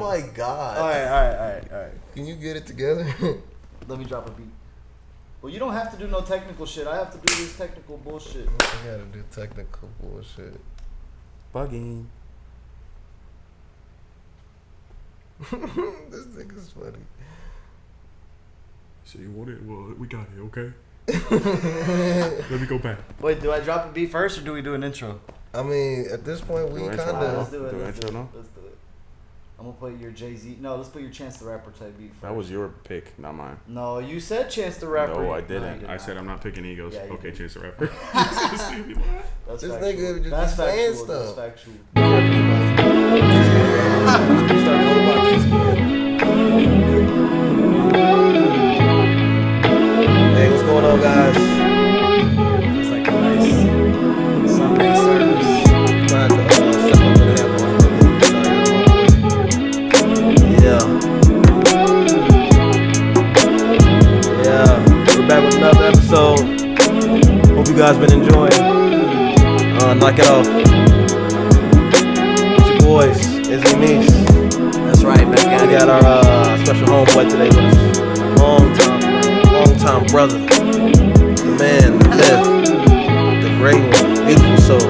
my God. All right. Can you get it together? Let me drop a beat. Well, you don't have to do no technical shit. I have to do this technical bullshit. I gotta do technical bullshit. Bugging. This nigga's funny. So you want it? Well, we got it, okay? Let me go back. Wait, do I drop a beat first or do we do an intro? I mean, at this point, we kind Let's of. do it. Do Let's intro, do it. no? Let's do it. I'm gonna play your Jay-Z. No, let's put your Chance the Rapper type beat first. That was your pick, not mine. No, you said Chance the Rapper. No, I you didn't. did I not. said I'm not picking egos. Yeah, you okay, did. Chance the Rapper. That's This factual. nigga just That's be saying factual. stuff. That's factual. Start going about this again. Hey, what's going on, guys? It's like a nice Sunday service. Trying to step up and have on. Yeah, we're back with another episode. Hope you guys been enjoying. Knock it off. It's your boys, Izzy and Niece. That's right, back at We it. got our special homeboy today with us. Long time brother. The man, the myth, the great one, beautiful soul.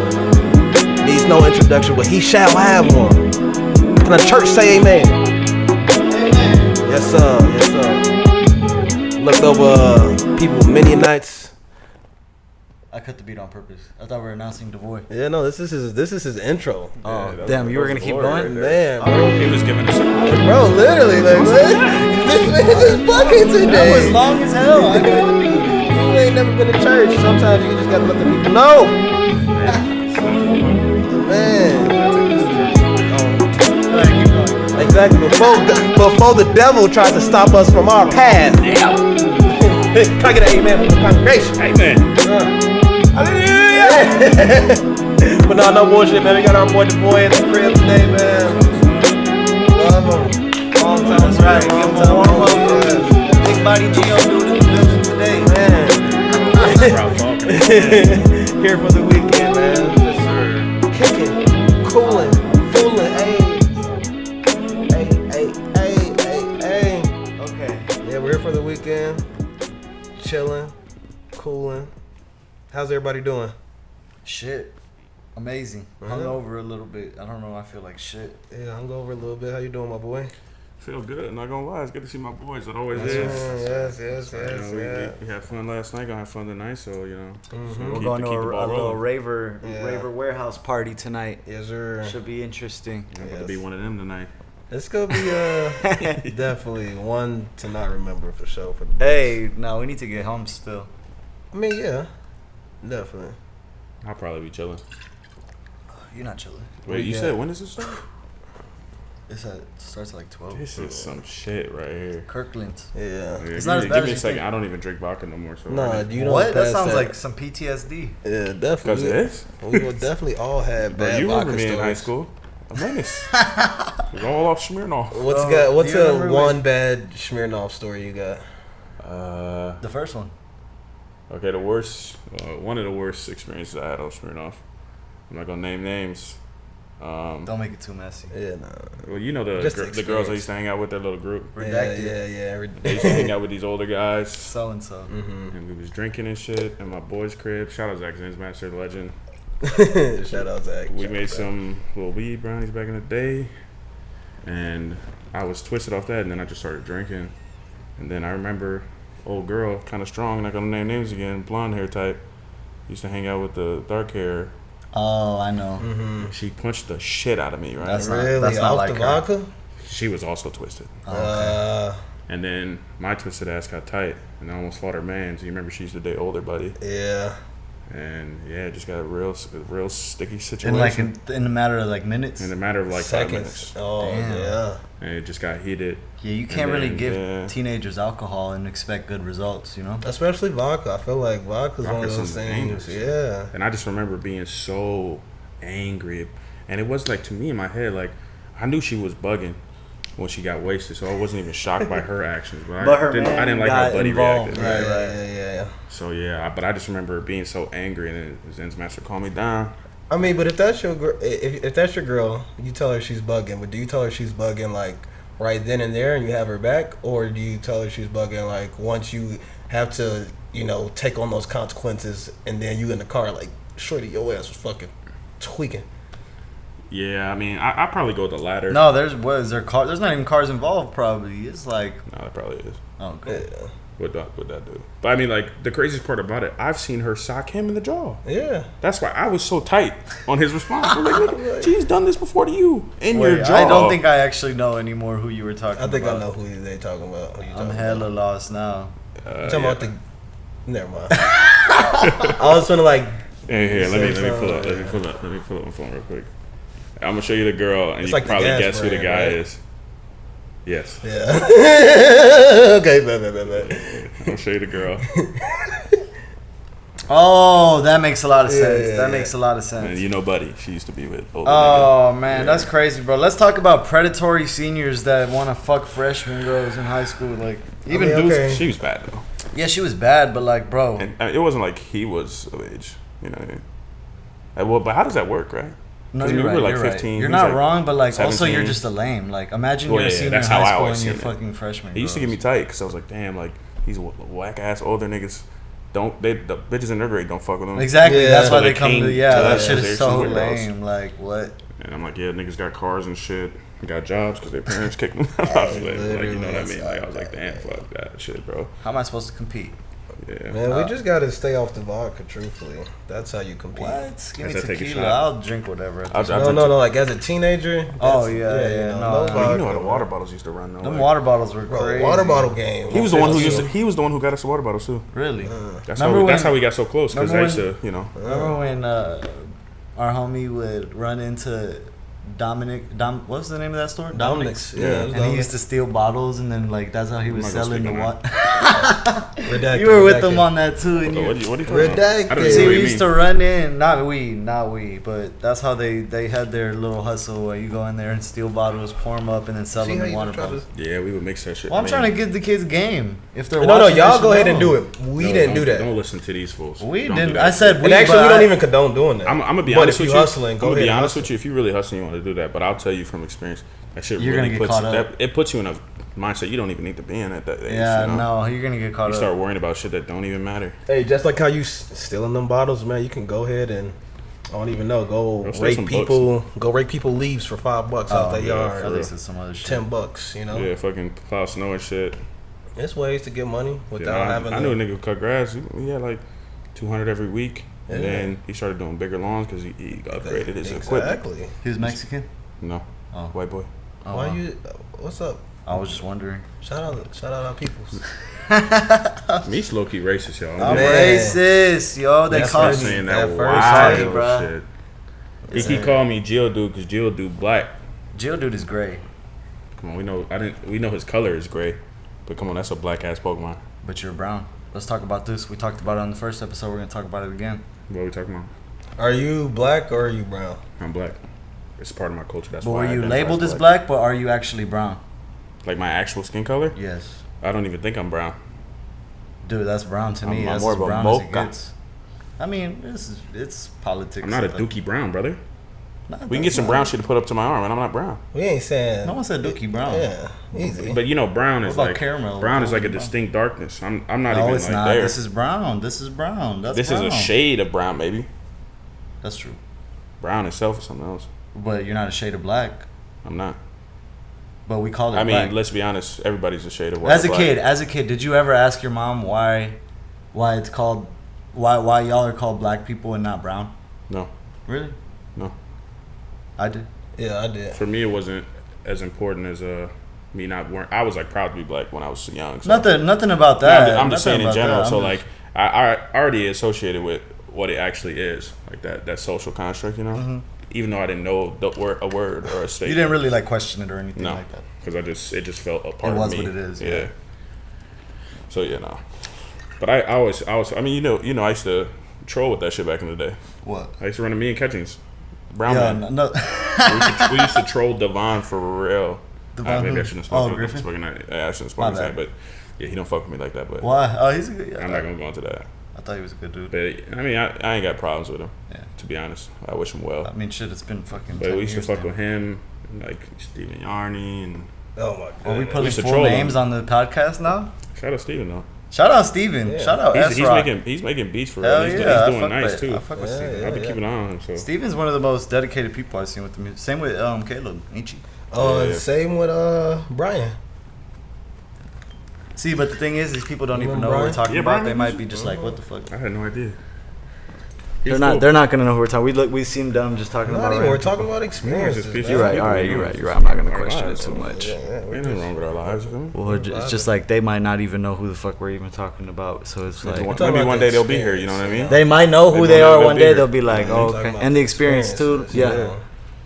Needs no introduction, but he shall have one. Can the church say amen? Amen. Yes, sir. Yes, sir. Looked over people many nights. I cut the beat on purpose. I thought we were announcing Davoi. Yeah, no, this is his intro. Oh, that damn, was- you were that gonna was keep Lord going? Man, bro. He was giving us a Bro, literally, like, what? This man just fucking today. That was long as hell. I cut the beat. You ain't never been to church. Sometimes you just gotta let the people know. Man. Go ahead, keep going. Exactly. Before the devil tries to stop us from our path. Can I get an amen from the congregation? Amen. But no bullshit, man. We got our boy Davoi in the crib today, man. Love him. Long time. That's right. Give him a warm up. Yeah. Big body Geo dude in the building today. Man. Here for the weekend, man. Just kicking, cooling, fooling, hey. Okay. Yeah, we're here for the weekend. Chilling, cooling. How's everybody doing? Shit. Amazing. Hungover a little bit. I don't know. I feel like shit. Yeah, I'm going over a little bit. How you doing, my boy? Feel good. Not gonna lie, it's good to see my boys. It always Yes. is. You know, we had fun last night. Gonna have fun tonight. So you know, We're going to a little rolling. raver Yeah. warehouse party tonight. Yes, sir. Should be interesting. I'm about to be one of them tonight. It's gonna be definitely one to not remember for sure. For the boys. Hey, no, we need to get home still. I mean, yeah, definitely. I'll probably be chilling. You're not chilling. Wait, you said when does it start? It starts at like 12. This is some shit right here. Kirkland. Yeah. It's Give not me- as bad give as me you a second. think. I don't even drink vodka no more. So Nah, you don't. What? That pass sounds like some PTSD. Yeah, definitely. because of this. We will definitely all have Bro, bad you remember vodka me in high stories. school? A menace. It was all off Smirnoff. What's do you a remember one bad Smirnoff story you got? The first one. Okay, the worst, one of the worst experiences I had on Smirnoff. I'm not gonna name names. Don't make it too messy. Yeah, no. Well, you know the Just the girls I used to hang out with, their little group. Redacted. Yeah. They used to hang out with these older guys, So and so. and we was drinking and shit in my boy's crib. Shout out Zach Zinsmaster, the legend. Shout out Zach. We made some little weed brownies back in the day, and I was twisted off that, and then I just started drinking. And then I remember old girl, kind of strong, not gonna name names again, blonde hair type, used to hang out with the dark hair. Oh, I know. She punched the shit out of me, right? That's not- Really? that's not Off like the her. vodka? She was also twisted. And then my twisted ass got tight, and I almost fought her man. So you remember she used to date older buddy, Yeah. and yeah, it just got a real sticky In situation. like in a matter of like minutes. in a matter of like 5 minutes, Seconds. Oh, Damn. yeah. and it just got heated. Yeah, you can't And really then, give yeah. teenagers alcohol and expect good results, you know? Especially vodka. I feel like vodka's one of Vodka's those some things. dangerous. Yeah. And I just remember being so angry, and it was like, to me in my head, like I knew she was bugging when she got wasted, so I wasn't even shocked by her actions. But But her I didn't man like how got Buddy involved. reacted. Yeah. So yeah, but I just remember being so angry, and then Zen's master calmed me down. I mean, but if that's your girl, if that's your girl, you tell her she's bugging. But do you tell her she's bugging like right then and there, and you have her back, or do you tell her she's bugging like once you have to, take on those consequences, and then you in the car like, shorty, your ass was fucking tweaking. Yeah, I mean, I probably go with the latter. No, there's not even cars involved. Probably it's like. No, that probably is. Oh, good. Yeah. What that do? But I mean, like, the craziest part about it, I've seen her sock him in the jaw. Yeah. That's why I was so tight on his response. I'm like, nigga, she's done this before to you in your jaw. I don't think I actually know anymore who you were talking about. I think I know who they talking about. I'm hella lost now. Talking about the. Never mind. I was trying to like. Here, let me pull up my phone real quick. I'm gonna show you the girl, and It's you like can probably the gas guess who the brand, guy right? is. Yes. Yeah. Okay, bet. I'm gonna show you the girl. Oh, that makes a lot of sense. Yeah. That makes a lot of sense. And Buddy, she used to be with older Oh nigga. man, Yeah. that's crazy, bro. Let's talk about predatory seniors that want to fuck freshman girls in high school. Like, even mean, dudes. okay. She was bad though, Yeah, she was bad, but like, bro. and it wasn't like he was of age. You know what I mean? Well, but how does that work, right? No, 'Cause you're we right. were like You're 15. right. he You're was not like wrong, but like, also 17. you're just a lame. Like, imagine Well, you're a yeah, senior that's in how I high school always and you're seen it. fucking freshman. It used to get me tight because I was like, damn, like these whack ass older niggas the bitches in their grade don't fuck with them. Exactly. Yeah. That's So why they they come to. came Yeah, to that us shit as is they're so some weirdos. lame. Like, what? And I'm like, yeah, niggas got cars and shit, got jobs because their parents kicked them out. I was like, you know what I mean? Like, I was like, damn, fuck that shit, bro. How am I supposed to compete? Yeah. Man, we just gotta stay off the vodka. Truthfully, that's how you compete. What? Give me As I take a tequila. shot. I'll drink whatever. No. Like as a teenager. Oh, that's- yeah, no. no Well, you know how vodka. the water bottles used to run though. Them like, water bottles were Bro, crazy. water bottle game. He was the one who got us the water bottles too. Really? That's Remember that's when- how we got so close because I remember used to, Remember when our homie would run into what's the name of that store? Dominic's. Yeah. And he used to steal bottles, and then like that's how he was I'm not gonna selling the speak on water. Redacted, You were with redacted. them on that too, and What are you. you talking about? Redacted. I don't even See, know what we you used mean. to run in, not we, but that's how they had their little hustle where you go in there and steal bottles, pour them up, and then sell See them how in you water try to- bottles. Yeah, we would mix that shit. Well, I'm Man. trying to get the kids game. If they're No, watching, y'all they should go ahead and know. do it. We didn't do that. Don't listen to these fools. We Don't do didn't. that I said shit. we. And actually, but we don't I- even condone doing that. I'm gonna be But honest if with you hustling, go I'm gonna ahead be and honest hustle. with you. If you really hustling, you want to do that. But I'll tell you from experience, that shit You're really gonna get puts caught up. it puts you in a mindset you don't even need to be in at that age. Yeah, you know? no, you're gonna get caught You up. start worrying about shit that don't even matter. Hey, just like how you stealing them bottles, man, you can go ahead and I don't even know. Go steal rake some people. Go rake people leaves for $5 out their yeah, yard. At or least it's some other shit. $10. You know, Yeah, fucking plow snow and shit. there's ways to get money Yeah, without having. I knew a nigga who cut grass. He had like 200 every week, and Yeah. then he started doing bigger lawns because he upgraded his equipment. Exactly. He was Mexican. No, Oh. white boy. Oh, Why wow. you? What's up? I was just wondering. Shout out our peoples. Me's low key racist, y'all. I'm Man. racist, yo. They That's call right. Start me. saying At that first, sorry, wild bruh. shit. It's He a- called me Geodude because Geodude black. Geodude is gray, Come on, we know his color is gray, but come on, that's a black ass Pokemon. but you're brown. Let's talk about this. We talked about it on the first episode. We're gonna talk about it again. What are we talking about? Are you black or are you brown? I'm black. It's part of my culture. That's But why were I you identify labeled as black, but are you actually brown? Like my actual skin color? Yes. I don't even think I'm brown. Dude, that's brown to me. I'm That's more as of a brown as it mocha. gets. I mean, it's politics. I'm not a Like- Dookie Brown, brother. Nah, We can get that's some not- brown shit to put up to my arm, and I'm not brown. We ain't saying. No one said Dookie Brown. Yeah, easy. But you know, brown is about like caramel? brown is like a Brown. distinct darkness. I'm not No, even it's like not. there. This is brown. This is brown. That's This brown. is a shade of brown, baby. That's true. Brown itself is something else. But you're not a shade of black. I'm not. But we call it I mean, black. let's be honest. Everybody's a shade of white. As a black. kid, did you ever ask your mom why it's called why y'all are called black people and not brown? No, Really? no. I did. Yeah, I did. For me, it wasn't as important as me not wearing. I was like proud to be black when I was young. So. Nothing about No, that. I'm just saying in Nothing about general. that. So I'm like, just- I already associated with what it actually is, like that social construct, you know. Even though I didn't know a word or a statement. you didn't really like question it or anything No, like that. because it just felt a part It of was me. what it is, Yeah. yeah. So yeah, no. But I always. I mean, you know, I used to troll with that shit back in the day. What? I used to run a million catchings. Brown Yeah, man. no. We used to troll Davon for real. Devon Maybe who? I shouldn't have spoken. Oh, Griffin? I shouldn't have spoken My his bad. name, but yeah, he don't fuck with me like that. But Why? Oh, he's a good. I'm not gonna go into that. I thought he was a good dude. But I mean, I ain't got problems with him. Yeah. To be honest, I wish him well. I mean, shit, it's been fucking. But 10 we used to years fuck now. with him, and like Steven Yarney, and Oh my god. Are we we putting used to full troll names him. on the podcast now? shout out Steven though. Shout out Steven. Yeah. Shout out He's S-Rock. making beats for Hell real. He's yeah, I doing fuck nice with- too. I fuck with Yeah, Steven. I've been keeping an eye on him. So Steven's one of the most dedicated people I've seen with the music. Same with Caleb, ain't you? Oh, Yeah. same with Brian. See, but the thing is, these people don't You even know remember what we're Brian? talking Yeah, about. Brian They was- might be just like, what the fuck? I had no idea. They're not. They're not gonna know who we're talking. We seem dumb just talking Not about. even. random We're talking people. about experiences. Yeah, You're right. People All right. know You're right. just You're right. I'm not gonna our question it lives, too so- much. Yeah, Ain't nothing wrong with our lives. You feel me? Well, it's just like they might not even know who the fuck we're even talking about. So it's like talking Maybe about one the day they'll be here. experience. You know what I mean? they might know who They they might are not one be day. here. They'll be like, We're oh, talking okay. about And the experience too. experiences, Yeah.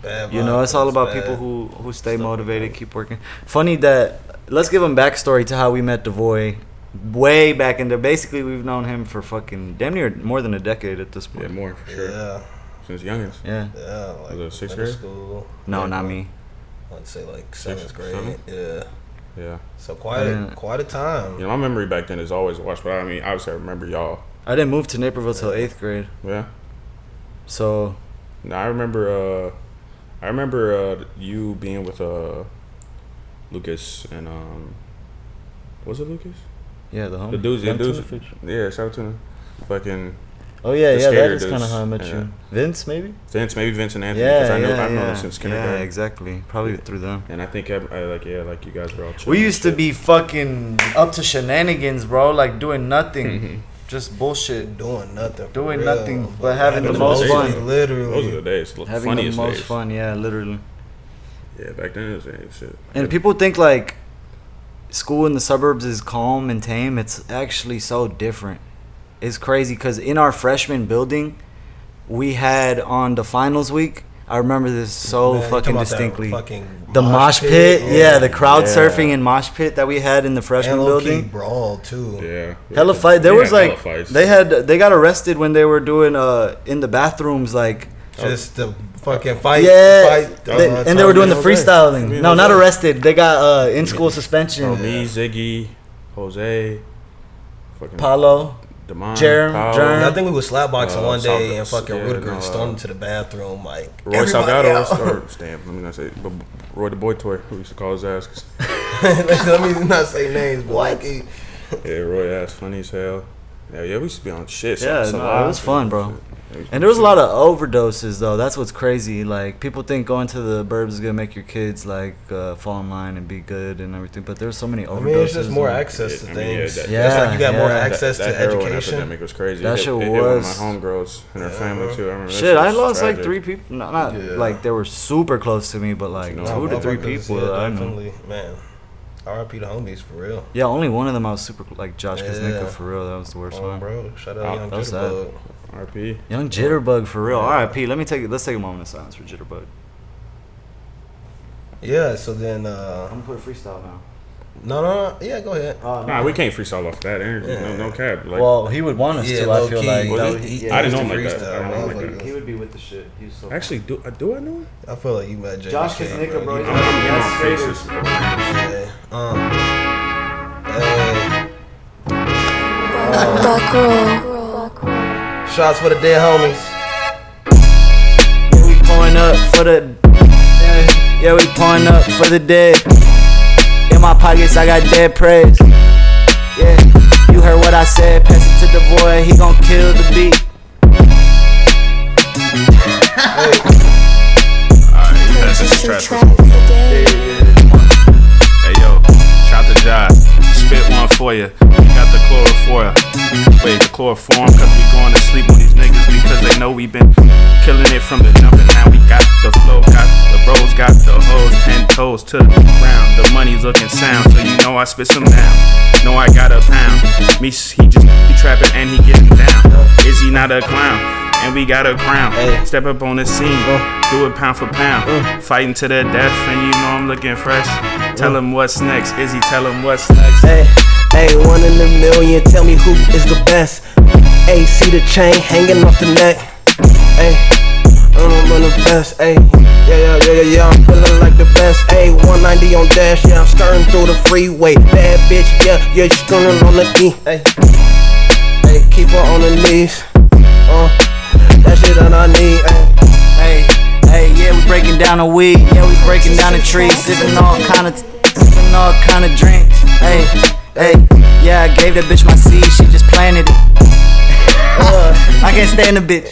Bad You know, it's all vibes, about bad- people who stay motivated, keep working. Funny that. Let's give them backstory to how we met Davoi. Way back in there. Basically, we've known him for fucking damn near more than a decade at this Yeah, point. more for sure. Yeah, Since youngins. Yeah. yeah. Like Was it sixth middle grade? School. No, Yeah, not me. I'd say like seventh grade. seventh? Yeah. Yeah. So quite a time. You know, my memory back then is always watched, but I mean, obviously I remember y'all. I didn't move to Naperville till 8th grade. Yeah. So No, I remember you being with Lucas and was it Lucas? yeah, the home. The dudes, Young dudes. Tuna Fish. Yeah, shout out to him. Fucking Oh yeah, the yeah, that skater is kind of dudes. how I met Yeah. you. Vince, maybe. Vince, maybe Vince and Anthony, Yeah, because I've yeah, known yeah. them since Yeah, kindergarten. exactly. Probably through them. And I think like you guys were all chill. We used to be fucking up to shenanigans, bro. Like doing nothing, just bullshit. Doing nothing. for Doing real, nothing, but having the those most are fun. days, Literally. Those are the days. Having Funniest the most days. fun, yeah, literally. Yeah, back then it was shit. And people think like school in the suburbs is calm and tame. It's actually so different. It's crazy because in our freshman building, we had on the finals week. I remember this so Man, you fucking talking about that distinctly. fucking The mosh pit, yeah, the crowd Yeah. surfing and mosh pit that we had in the freshman And low-key building. brawl too. Yeah. Hella fight. There We was had like hella fights. they got arrested when they were doing in the bathrooms like Just the fucking fight. yeah, Fight, and they were doing the Jose. freestyling. No, not Jose. arrested. They got in school suspension. Bro, me, Ziggy, Jose, fucking Paulo, Damon, Jerem, Paolo, Jerem. Yeah, I think we was slapboxing one day and Salgado, fucking yeah, Rudiger no, stormed into the bathroom like Roy everybody Salgado, out. or damn, let me not say, but Roy the Boy Toy, who used to call his ass. 'Cause, Let me not say names, but What? like he, yeah, Roy ass funny as hell. Yeah, we used to be on shit. Yeah, so no, it was fun, bro. Yeah, And there was a lot of overdoses though. That's what's crazy. Like people think going to the burbs is gonna make your kids like fall in line and be good and everything. But there's so many overdoses. I mean, it's just more and- access to I mean, things. yeah, that- It's like you got more yeah. access that to heroin education. epidemic was crazy. That It shit hit one of was- my homegirls and her family too. I remember that Shit, I was lost like tragic. 3 people. Not Yeah. like they were super close to me, but like No, 2 to 3 motherfuckers, people. yeah, I know. definitely, man. R.I.P. to homies for real. Yeah, only one of them I was super like Josh Yeah. Kuznicka for real. That was the worst Oh, one. bro, shout Oh, out Young that was Jitterbug. RP. Young Jitterbug for real. Yeah. R.I.P. Let's take a moment of silence for Jitterbug. Yeah, so then I'm gonna put a freestyle now. no, yeah, go ahead. Nah, we can't freestyle off that energy. Yeah. No cap. Like, Well, he would want us Yeah, to. I low feel key. like Was that he? would- He- I didn't know he him used like to that. I don't know him like freestyle, that. He would be with the shit. He was so actually, do I know him? I feel like you met Jay. Josh McCain, Kuznicka, bro. You- I'm getting on That's faces. Yeah. Shots for the dead homies. Yeah, we pouring up for the. Yeah, we pouring up for the dead. In my pockets, I got dead praise. Yeah, you heard what I said. Pass it to Davoi, he gon' kill the beat. Alright, this is trash. Hey yo, shout to Josh. Spit one for you. Got the chloroform. Wait, the chloroform, cause we going to sleep on these niggas because they know we been killing it from the jump, and now we got the flow, got the bros, got the hoes, 10 toes to the ground. The money's looking sound, so you know I spit some down. Know I got a pound. Me, he trapping and he getting down. Is he not a clown? And we got a crown. Hey. Step up on the scene, do it pound for pound. Fighting to the death, and you know I'm looking fresh. Tell him what's next, Izzy, tell him what's next. Hey, 1 in a million, tell me who is the best. Hey, see the chain hanging off the neck. Hey, I'm the best. Hey, yeah, I'm feeling like the best. Hey, 190 on dash, yeah, I'm skirting through the freeway. Bad bitch, yeah, she's skirting on the E. Hey, keep her on her knees. That shit that I need. Hey, yeah, we breaking down the weed. Yeah, we breaking down the trees. Sipping all kind of drinks. Hey, yeah, I gave that bitch my seed. She just planted it. I can't stand the bitch.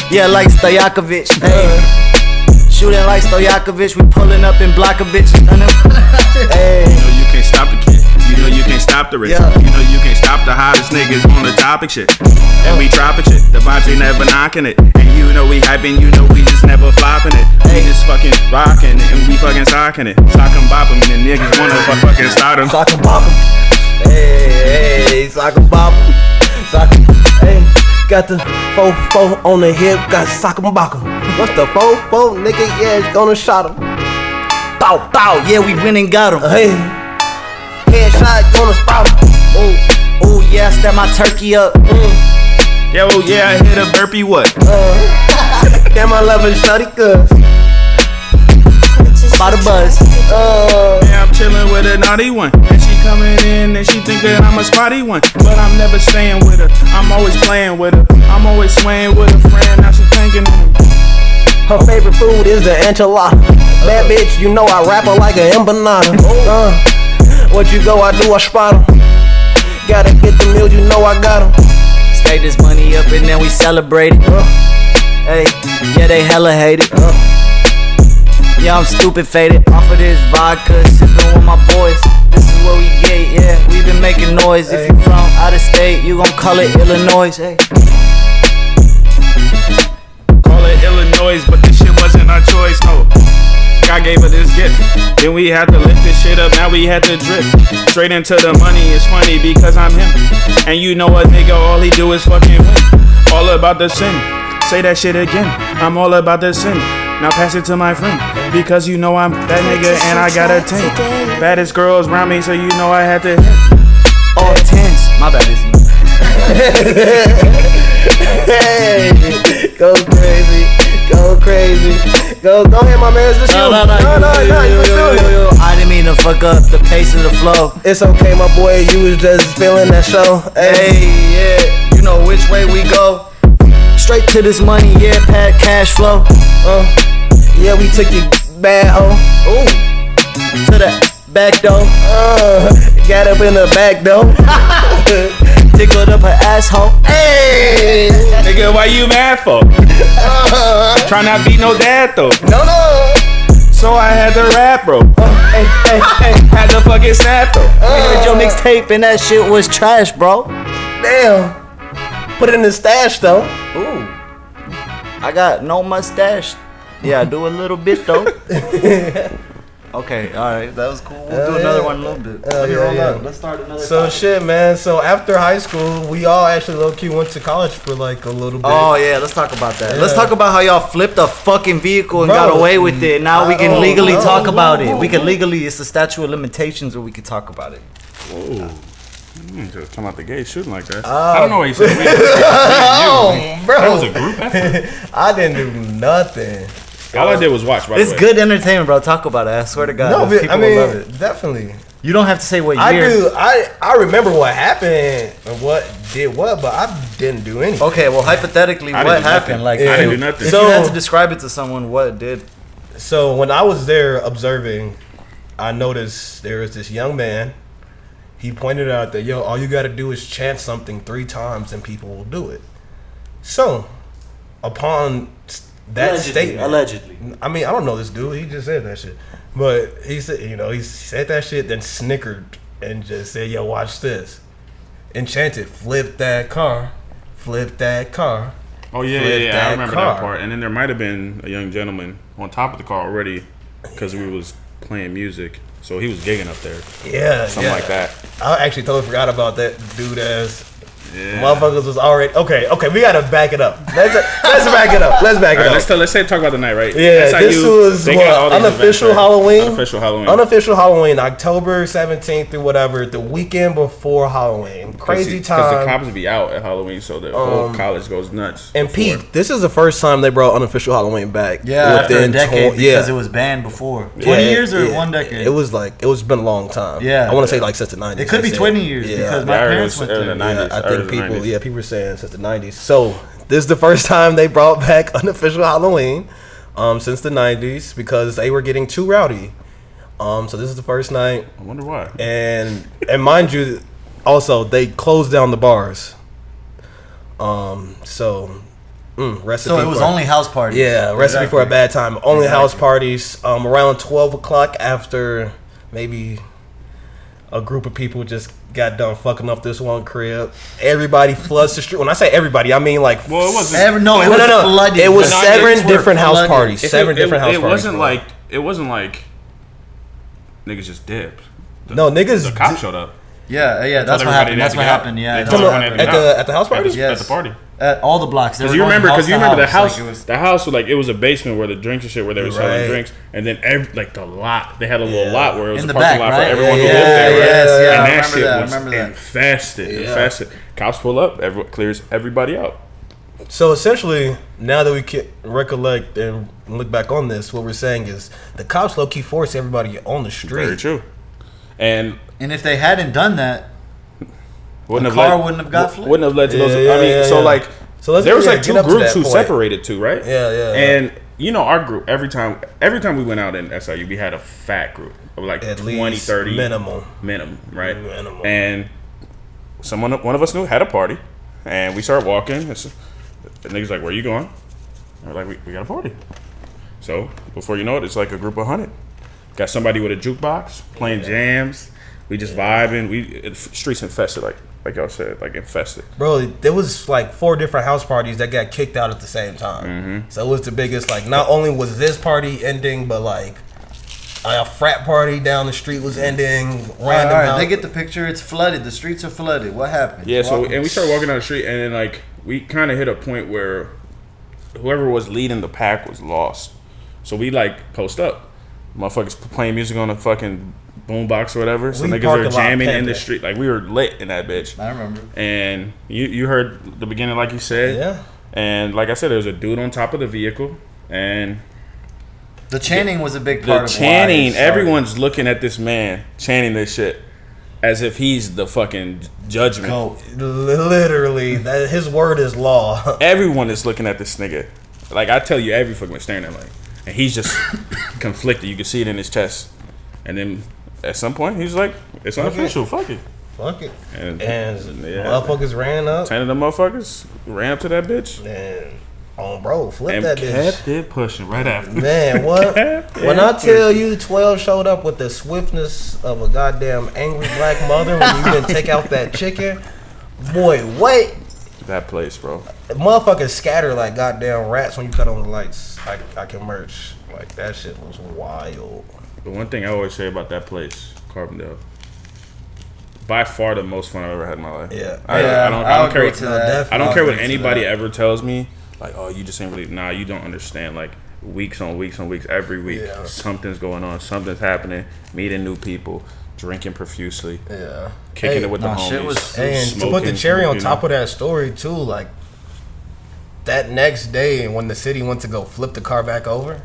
Yeah, like Stojakovic. Hey, shooting like Stojakovic. We pulling up and block a bitch. Hey. You know you can't stop the kid. You know you can't stop the rich. Yeah. You know you can't stop the hottest niggas on the topic shit. And we dropping shit. The vibes ain't never knocking it. And you know we hyping. You know we just never flopping it. We just fucking rocking it. And we fucking socking it. Sock 'em bop 'em. And niggas wanna fucking start 'em. Sock 'em bop 'em. Hey, sock 'em bop 'em. Sock 'em. Hey, got the 4-4 on the hip. Got sock 'em bop 'em. What's the 4-4, nigga? Yeah, it's gonna shot 'em. Bow, yeah, we went and got him. Hey, headshot gonna spot 'em. Oh, yeah, I step my turkey up. Yo, yeah, I hit a burpee, what? Damn, I love it, shawty, cuz. About a buzz. Yeah, I'm chillin' with a naughty one. And she coming in and she think that I'm a spotty one. But I'm never staying with her. I'm always playing with her. I'm always swaying with a friend. Now she thinking of me. Her favorite food is the enchilada. Bad bitch, you know I rap her like an empanada. What you go, I do, I spot 'em. Gotta get the meals, you know I got 'em. Stay this money up and then we celebrate it. Hey, yeah, they hella hate it. Yeah, I'm stupid faded off of this vodka, sipping with my boys. This is what we get, yeah. We been making noise. If you from out of state, you gon' call it Illinois. Hey. Call it Illinois, but this shit wasn't our choice, no. God gave her this gift. Then we had to lift this shit up, now we had to drift. Straight into the money, it's funny because I'm him. And you know a nigga, all he do is fucking win. All about the sin. Say that shit again. I'm all about the sin. Now pass it to my friend. Because you know I'm that nigga and I got a 10. Baddest girls around me, so you know I had to hit. All tens. My bad, it's me. Hey, go crazy, go crazy. Go ahead, my man, it's just you. No, you was doing it. I didn't mean to fuck up the pace of the flow. It's okay, my boy, you was just feeling that show. Hey, yeah, you know which way we go. Straight to this money, yeah, pat cash flow. Yeah, we took your bad hoe. Ooh, to the back door. Got up in the back door. Tickled up her asshole. Hey, Nigga, why you mad for? Try not beat no dad though. no. So I had to rap, bro. Hey. Had to fucking snap though. We heard your mixtape and that shit was trash, bro. Damn. Put it in the stash though. Ooh, I got no mustache. Yeah, I do a little bit though. Okay, all right, that was cool. We'll do another one in a little bit. Let me roll up. Let's start another. So topic. shit, man. So after high school, we all actually low key went to college for like a little bit. Oh yeah, let's talk about that. Yeah. Let's talk about how y'all flipped a fucking vehicle and Bro, got away with it. Now we can legally no, talk about no. it. We can legally. It's the statute of limitations where we can talk about it. Whoa. Just come out the gate shooting like that. I don't know what he said. Bro, That was a group effort. I didn't do nothing. All I did was watch, by the It's way. good entertainment, bro. Talk about it. I swear to God, No, but, people I mean, will love it. definitely. You don't have to say what year. I do. I remember what happened and what did what, but I didn't do anything. Okay, well, hypothetically, I what didn't do happened? nothing. Like, I didn't do nothing. If So- you had to describe it to someone, what did? So when I was there observing, I noticed there was this young man. He pointed out that, yo, all you got to do is chant something 3 times and people will do it. So, upon that statement, allegedly. I mean, I don't know this dude. He just said that shit. But he said, he said that shit, then snickered and just said, yo, watch this. And chanted, flip that car, flip that car. Oh yeah, Flip I that remember car. that part. And then there might have been a young gentleman on top of the car already because we was playing music, so he was gigging up there, Yeah, something like that. I actually totally forgot about that dude ass. Yeah. Motherfuckers was already okay. We gotta back it up. Let's back it up. Let's back it All right, up. let's talk about the night, right? Yeah, That's how this was they got all what, these unofficial events, right? Halloween. Unofficial Halloween. Unofficial Halloween, October 17th through whatever, the weekend before Halloween. Crazy Because the time. cops be out at Halloween, so the whole college goes nuts. And before. Pete, this is the first time they brought unofficial Halloween back. Yeah, after a within decade because yeah. it was banned before. 20 Yeah, years or yeah. 1 decade? It's been a long time. Yeah. I want to say like since the 90s. It could be they said. 20 years because my Yeah, it parents was went early there. 90s, I early the people, 90s. yeah, people were saying since the 90s. So this is the first time they brought back unofficial Halloween since the 90s because they were getting too rowdy. So this is the first night. I wonder why. And mind you, also they closed down the bars. Recipe So it was only house parties. Yeah, recipe Exactly. for a bad time. Only Exactly. house parties. Around 12 o'clock after maybe a group of people just got done fucking up this one crib. Everybody floods the street. When I say everybody, I mean like Well, it wasn't. It was flooded. It was The seven nights were different house flooded. parties. Seven different house it parties. wasn't bro. like it wasn't like niggas just dipped. No, niggas. The cops showed up. Yeah, that's what everybody happened. they That's had what to get out. happened. Yeah, They that's told what everyone happened. they had to get out. At the house party. Yes. At the party. At all the blocks. Because you remember the house, Like, it was, the house was like it was a basement where the drinks and shit where they were selling Right. drinks, and then the lot they had a little lot where it was In a the parking back, lot for right? everyone who Yeah, lived there, right? yes, yeah, and I that remember shit that, I was remember that. infested. Cops pull up, everyone clears everybody out. So essentially, now that we can recollect and look back on this, what we're saying is the cops low key force everybody on the street. Very true. And and if they hadn't done that, wouldn't car wouldn't have got flipped. Wouldn't have led to those. Yeah, I mean, yeah, so yeah. like, So let's there was like get two up to groups that who point. separated too, right? Yeah. And you know, our group every time we went out in SIU, we had a fat group of like At 20, least 30 minimum, right? Minimum. And one of us knew had a party, and we started walking. The niggas like, "Where you going?" And we're like, "We got a party." So before you know it, it's like a group of 100. Got somebody with a jukebox playing jams. We just vibing. Streets infested, like y'all said, like infested. Bro, there was like 4 different house parties that got kicked out at the same time. Mm-hmm. So it was the biggest. Like, not only was this party ending, but like a frat party down the street was ending. Random. all right, house- they get the picture. It's flooded. The streets are flooded. What happened? Yeah, so and we started walking down the street, and then like we kind of hit a point where whoever was leading the pack was lost. So we like post up, motherfuckers playing music on a fucking boombox or whatever. So We niggas parked are a lot jamming in the pimping. street, like we were lit in that bitch. I remember. And you heard the beginning, like you said. Yeah. And like I said, there was a dude on top of the vehicle, and The chanting was a big the part of why chanting. it started. Everyone's looking at this man chanting this shit as if he's the fucking judgment. Go. Literally, that his word is law. Everyone is looking at this nigga. Like I tell you, every fucking was staring at him, like, and he's just conflicted. You can see it in his chest. And then at some point, he's like, "It's unofficial. Fuck it." Fuck it. And And yeah, motherfuckers ran up 10 of them motherfuckers ran up to that bitch and bro, flip and that bitch. kept it pushing right after. Man, what? Kept When it I tell pushing. you 12 showed up with the swiftness of a goddamn angry black mother when you didn't take out that chicken, boy, wait. That place, bro. Motherfuckers scatter like goddamn rats when you cut on the lights. I can merch. Like, that shit was wild. The one thing I always say about that place, Carbondale, by far the most fun I've ever had in my life. Yeah. I don't I'll care agree what to that. I don't care what agree to anybody that. ever tells me. Like, oh, you just ain't really. Nah, you don't understand. Like, weeks on weeks on weeks, every week, Yeah. something's going on, something's happening. Meeting new people, drinking profusely, Yeah. kicking Hey, it with the nah, homies. shit was- And to put the cherry on top of that story too, like that next day when the city went to go flip the car back over,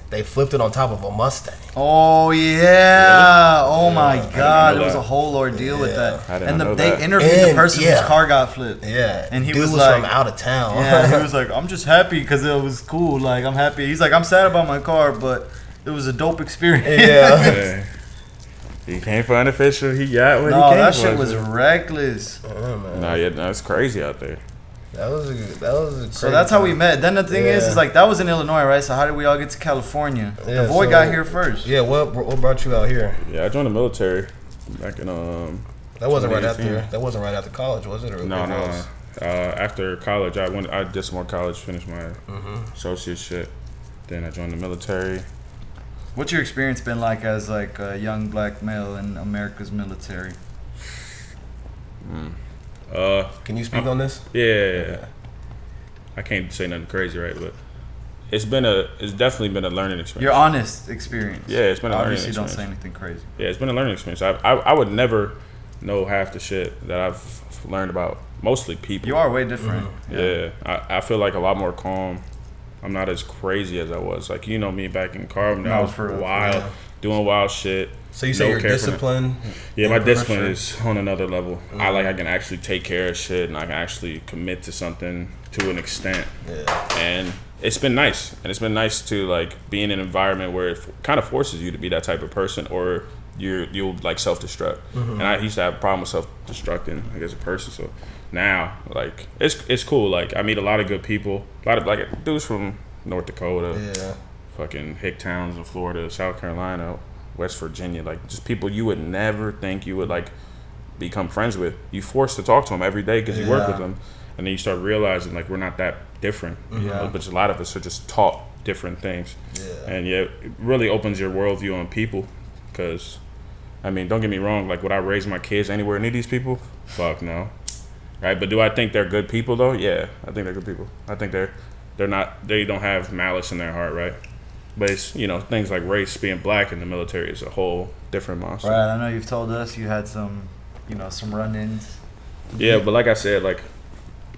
they flipped it on top of a Mustang. Oh yeah! Oh my God! know It was that. a whole ordeal with that. I didn't And know they that. interviewed the And, person yeah. whose car got flipped. Yeah, And he dude was was like- from out of town. Yeah, he was like, "I'm just happy because it was cool. Like, I'm happy." He's like, "I'm sad about my car, but it was a dope experience." yeah. Yeah. He came for unofficial. He got what No, he came that for. shit was reckless. Nah, yeah, that's crazy out there. That was a crazy So that's how we met. Then the thing is Yeah. like that was in Illinois, right? So how did we all get to California? Yeah, Davoi so- got here first. Yeah, what brought you out here? Yeah, I joined the military back in That wasn't right 2018. after. That wasn't right after college, was it? Or No, it no. was? After college, I did some more college, finished my associate shit. Then I joined the military. What's your experience been like as like a young black male in America's military? Can you speak on this? Yeah. I can't say nothing crazy, right? But it's definitely been a learning experience. Your honest experience. Yeah, it's been a learning Obviously, don't experience. say anything crazy. Yeah, it's been a learning experience. I would never know half the shit that I've learned about mostly people. You are way different. Yeah, I feel like a lot more calm. I'm not as crazy as I was. Like, you know me back in Carbon, I No, was for real, wild, yeah. doing wild shit. So you say your discipline? Yeah, my discipline is on another level. I can actually take care of shit, and I can actually commit to something to an extent. Yeah. And it's been nice. And it's been nice to like be in an environment where it kind of forces you to be that type of person, or you'll like self-destruct. And I used to have a problem with self-destructing, like as a person. So now, like it's cool. Like I meet a lot of good people. A lot of like dudes from North Dakota, fucking hick towns in Florida, South Carolina, West Virginia, like just people you would never think you would like become friends with. You forced to talk to them every day because you work with them, and then you start realizing like we're not that different. But a lot of us are just taught different things. And it really opens your worldview on people. Because I mean, don't get me wrong, like would I raise my kids anywhere near these people? Fuck no. Right? But do I think they're good people though? Yeah, I think they're good people. I think they don't have malice in their heart, right? But it's, things like race, being black in the military is a whole different monster. Right, I know you've told us you had some run-ins. Yeah, but like I said, like,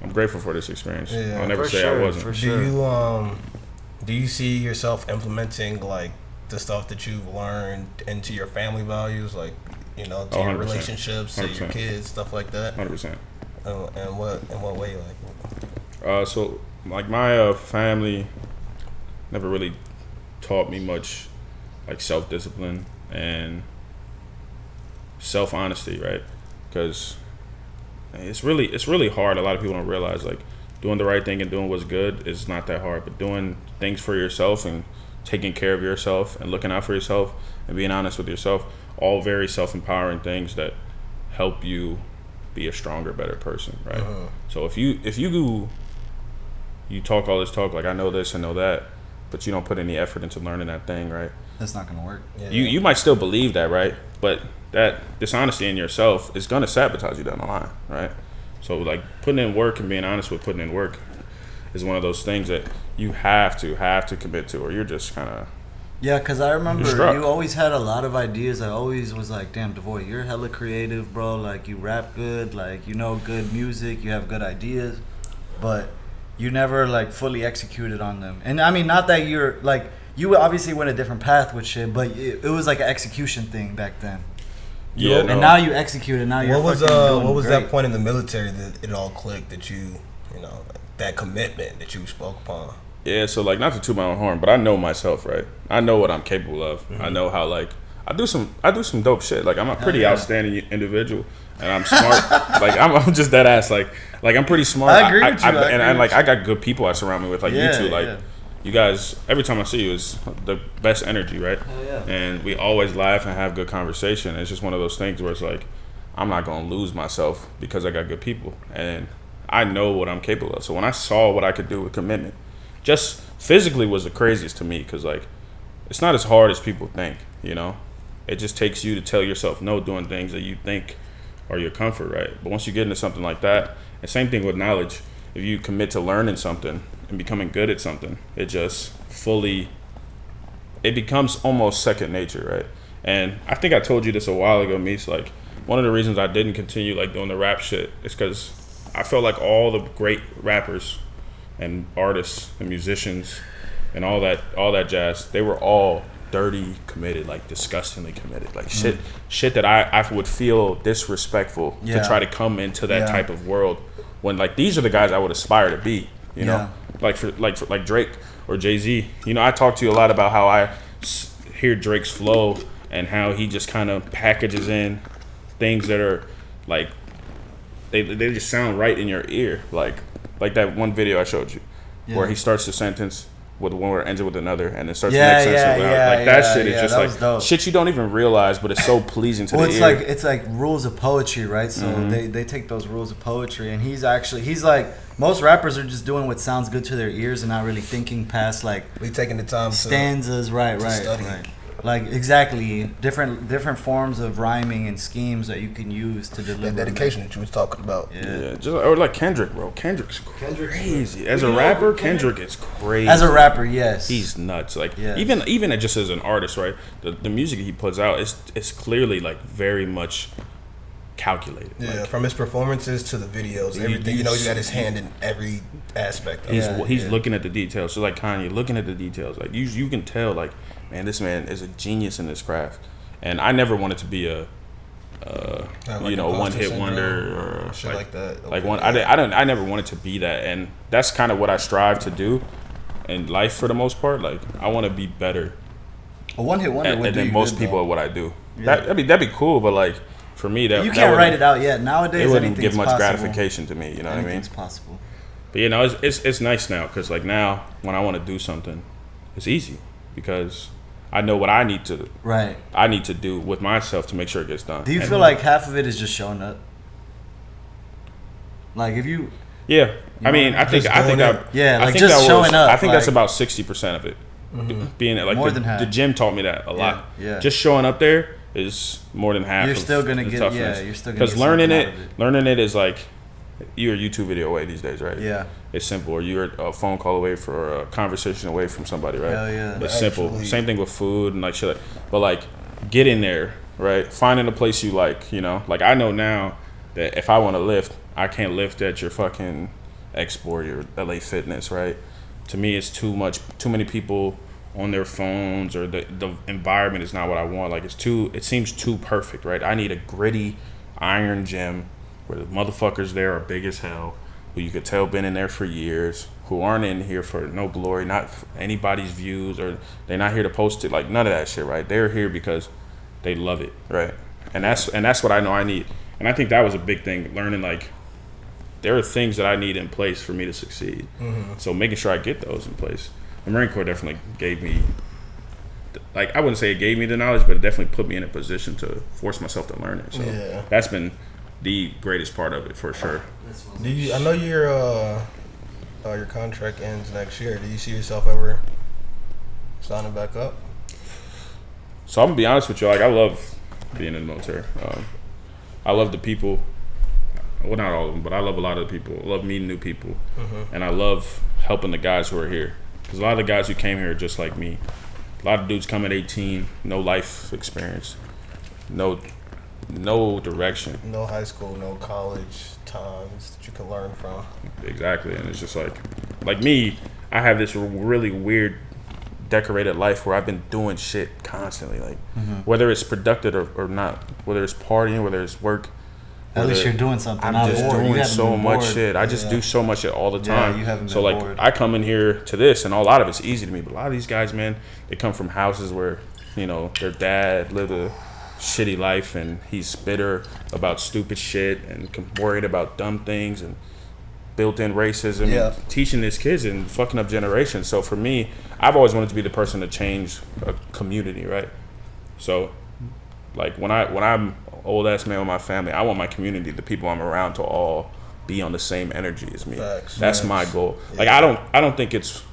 I'm grateful for this experience. I'll never say I wasn't. For sure. Do you see yourself implementing, like, the stuff that you've learned into your family values, like, to your relationships, to your kids, stuff like that? 100%. And what way, like? So, like, my family never really taught me much like self-discipline and self-honesty, right? Because it's really hard. A lot of people don't realize like doing the right thing and doing what's good is not that hard, but doing things for yourself and taking care of yourself and looking out for yourself and being honest with yourself, all very self-empowering things that help you be a stronger, better person, right? So if you talk all this talk like I know this and know that, but you don't put any effort into learning that thing, right? That's not gonna work. You might still believe that, right? But that dishonesty in yourself is gonna sabotage you down the line, right? So like putting in work and being honest with putting in work is one of those things that you have to commit to, or you're just kind of because I remember you always had a lot of ideas. I always was like, damn, Davoi, you're hella creative, bro. Like you rap good, like good music, you have good ideas, but you never like fully executed on them. And I mean, not that you're like, you obviously went a different path with shit, but it was like an execution thing back then. And now you executed. Now you're what was great. That point in the military that it all clicked, that that commitment that you spoke upon? Yeah, so like not to toot my own horn, but I know myself, right? I know what I'm capable of. I know how like I do some dope shit. Like I'm a pretty outstanding individual, and I'm smart. Like I'm just that ass. Like I'm pretty smart. I agree with you. I got good people I surround me with. Like you two. Like you guys. Every time I see you is the best energy, right? And we always laugh and have good conversation. It's just one of those things where it's like I'm not gonna lose myself because I got good people, and I know what I'm capable of. So when I saw what I could do with commitment, just physically was the craziest to me, because like it's not as hard as people think. It just takes you to tell yourself no, doing things that you think are your comfort, right? But once you get into something like that, and same thing with knowledge, if you commit to learning something and becoming good at something, it becomes almost second nature, right? And I think I told you this a while ago, Mies, like one of the reasons I didn't continue like doing the rap shit is because I felt like all the great rappers and artists and musicians and all that jazz, they were all dirty committed, like disgustingly committed, like shit that I would feel disrespectful to try to come into that type of world, when like these are the guys I would aspire to be, like for Drake or Jay-Z. I talk to you a lot about how I hear Drake's flow and how he just kind of packages in things that are like they just sound right in your ear, like that one video I showed you where he starts the sentence with one word, ends it with another, and then starts the next sentence without. That shit is just like dope. Shit you don't even realize, but it's so pleasing to the ear. It's like rules of poetry, right? So they take those rules of poetry, and he's like, most rappers are just doing what sounds good to their ears and not really thinking past like we taking the time stanzas, right. Like exactly different forms of rhyming and schemes that you can use to deliver. That dedication that you was talking about. Yeah. Or like Kendrick, bro. Kendrick's crazy. As a rapper, Kendrick is crazy. As a rapper, yes. He's nuts. Like even just as an artist, right? The music he puts out is clearly like very much calculated. Yeah, like, from his performances to the videos, everything. He got his hand in every aspect of it. He's looking at the details. So like Kanye, looking at the details. Like you can tell like, man, this man is a genius in this craft. And I never wanted to be a like one hit syndrome wonder or shit like that. Okay. Like I never wanted to be that, and that's kind of what I strive to do in life for the most part. Like I want to be better. A one hit wonder would do than most people at what I do. Yeah. That'd be cool, but like for me, that you can't write it out yet. Nowadays, it wouldn't give much possible. gratification to me. You know what I mean? Anything's possible. But it's nice now because like now when I want to do something, it's easy because I know what I need to do with myself to make sure it gets done. Do you feel like half of it is just showing up? Like if you I mean, I think showing up. I think that's about 60% of it. Mm-hmm. Being like more than half. The gym taught me that a lot. Yeah. Just showing up there is more than half. You're still gonna get toughness. you're still gonna get learning it is like you're a YouTube video away these days, right? Yeah. It's simple. Or you're a phone call away for a conversation away from somebody, right? Hell yeah. It's simple. Same thing with food and like shit. But like getting there, right? Finding a place you like, Like I know now that if I want to lift, I can't lift at your fucking Expo or your LA Fitness, right? To me, it's too many people on their phones, or the environment is not what I want. Like it seems too perfect, right? I need a gritty iron gym where the motherfuckers there are big as hell, who you could tell been in there for years, who aren't in here for no glory, not for anybody's views, or they're not here to post it, like none of that shit, right? They're here because they love it, right? And that's what I know I need. And I think that was a big thing, learning like there are things that I need in place for me to succeed. Mm-hmm. So making sure I get those in place. The Marine Corps definitely gave me, like I wouldn't say it gave me the knowledge, but it definitely put me in a position to force myself to learn it. So that's been the greatest part of it for sure. I know your contract ends next year. Do you see yourself ever signing back up? So I'm gonna be honest with you, like I love being in the military. I love the people. Well, not all of them, but I love a lot of the people. I love meeting new people, and I love helping the guys who are here. Because a lot of the guys who came here are just like me. A lot of dudes come at 18, no life experience, no direction. No high school, no college times that you can learn from. Exactly, and it's just like me, I have this really weird decorated life where I've been doing shit constantly, like whether it's productive or not, whether it's partying, whether it's work. At least you're doing something. I'm just doing so much shit. I just do so much shit all the time. You haven't been so like bored. I come in here to this, and a lot of it's easy to me. But a lot of these guys, man, they come from houses where their dad lived a shitty life, and he's bitter about stupid shit and worried about dumb things and built-in racism and teaching these kids and fucking up generations. So for me, I've always wanted to be the person to change a community, right? So like when I'm old ass man with my family, I want my community, the people I'm around, to all be on the same energy as me. That's my goal. Like I don't think it's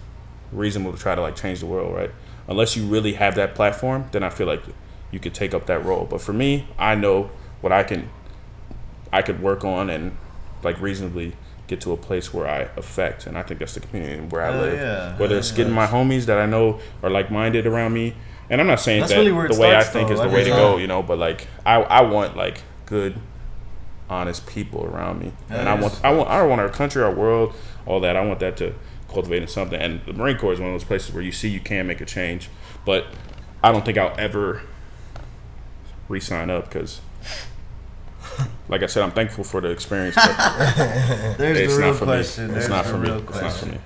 reasonable to try to like change the world, right? Unless you really have that platform, then I feel like you could take up that role. But for me, I know what I could work on and like reasonably get to a place where I affect, and I think that's the community where I live. Whether it's getting my homies that I know are like minded around me. And I'm not saying that's that really the way I think is the way to go, but like I want like good, honest people around me, and I want our country, our world, all that. I want that to cultivate in something. And the Marine Corps is one of those places where you see you can make a change, but I don't think I'll ever re-sign up because, like I said, I'm thankful for the experience. But There's the real question. It's not for me. It's not for me.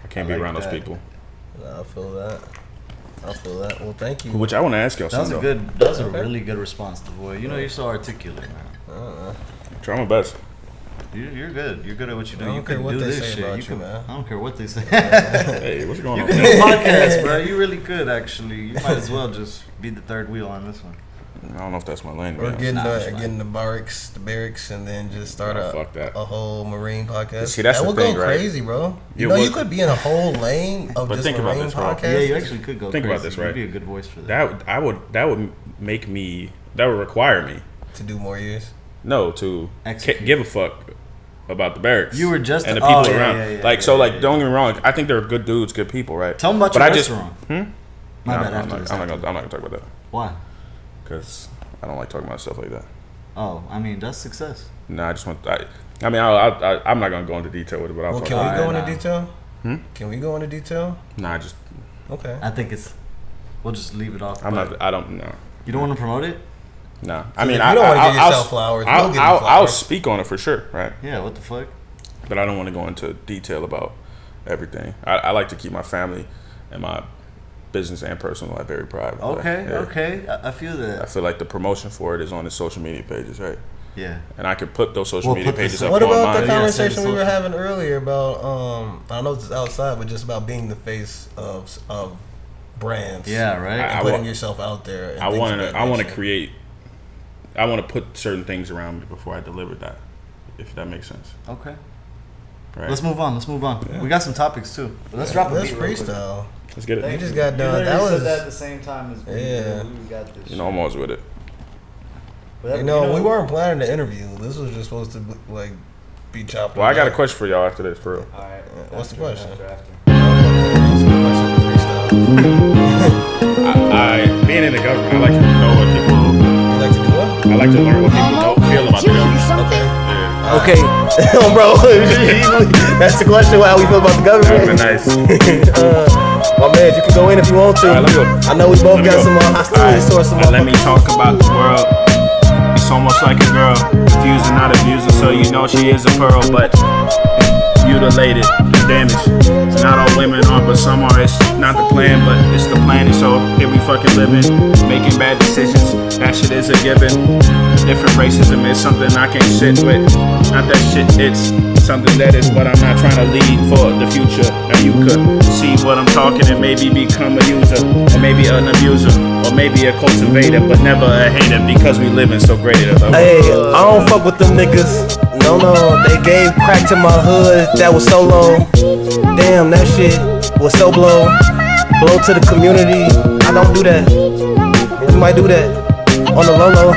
I can't be around those people. I feel that. Well, thank you. Which I want to ask y'all something. That was a really good response, Davoi. You're so articulate, man. Try my best. You're good. You're good at what you do. I don't care what they say about you, man. I don't care what they say. Hey, what's going on? You can do a podcast, bro. You really could, actually. You might as well just be the third wheel on this one. I don't know if that's my lane. Or getting the barracks, and then just start a whole Marine podcast. See, that's the thing, go right? crazy, bro. You could be in a whole lane of just Marine podcast. Yeah, you actually could go. Think crazy. about this, right? You'd be a good voice for that. That would require me to do more years. No, to give a fuck about the barracks. You were just and the people around. Don't get me wrong. I think they're good dudes, good people, right? Tell them about your restaurant. I'm not gonna talk about that. Why? Because I don't like talking about stuff like that. Oh, I mean, that's success. No, I just want. I'm not gonna go into detail with it, but I'll. Can we go into detail? Can we go into detail? Nah, just. Okay. I think we'll just leave it off. I don't know. You don't want to promote it? Nah. I mean, you don't want to give yourself flowers. I'll speak on it for sure, right? Yeah, what the fuck? But I don't want to go into detail about everything. I like to keep my family and my business and personal life very private. Okay. I feel that. I feel like the promotion for it is on the social media pages, right? Yeah. And I could put those social media pages up What on about mine. the conversation we were having earlier about, I know it's outside, but just about being the face of brands. Yeah, right. And putting yourself out there. And I want to put certain things around me before I deliver that, if that makes sense. Okay. Right. Let's move on. Yeah. We got some topics too. But let's drop a beat freestyle. Let's get it. We just got done. That was said that at the same time as me. Yeah. We got this. You know, I'm always with it. We weren't planning the interview. This was just supposed to be chopped. Well, I got a question for y'all after this, for real. All right. What's the question? I being in the government, I like to know what people. You like to do what? I like to learn what people feel about the government. Okay. Okay. Bro, that's the question. How we feel about the government? Nice. My man, you can go in if you want to. All right, let me go. I know we both got some hostility towards some. Let me talk about the world. It's almost like a girl, confusing, not abusing, so you know she is a pearl, but mutilated, damaged. Not all women are, but some are. It's not the plan, but it's the planet. So here we fucking living, making bad decisions. That shit is a given. Different racism is something I can't sit with. Not that shit, it's something that is what I'm not trying to lead for the future. Now you could see what I'm talking and maybe become a user, or maybe an abuser, or maybe a cultivator, but never a hater because we living so great. Hey, I don't fuck with them niggas. No, they gave crack to my hood. That was so low. Damn, that shit was so blow to the community. I don't do that. You might do that on the low.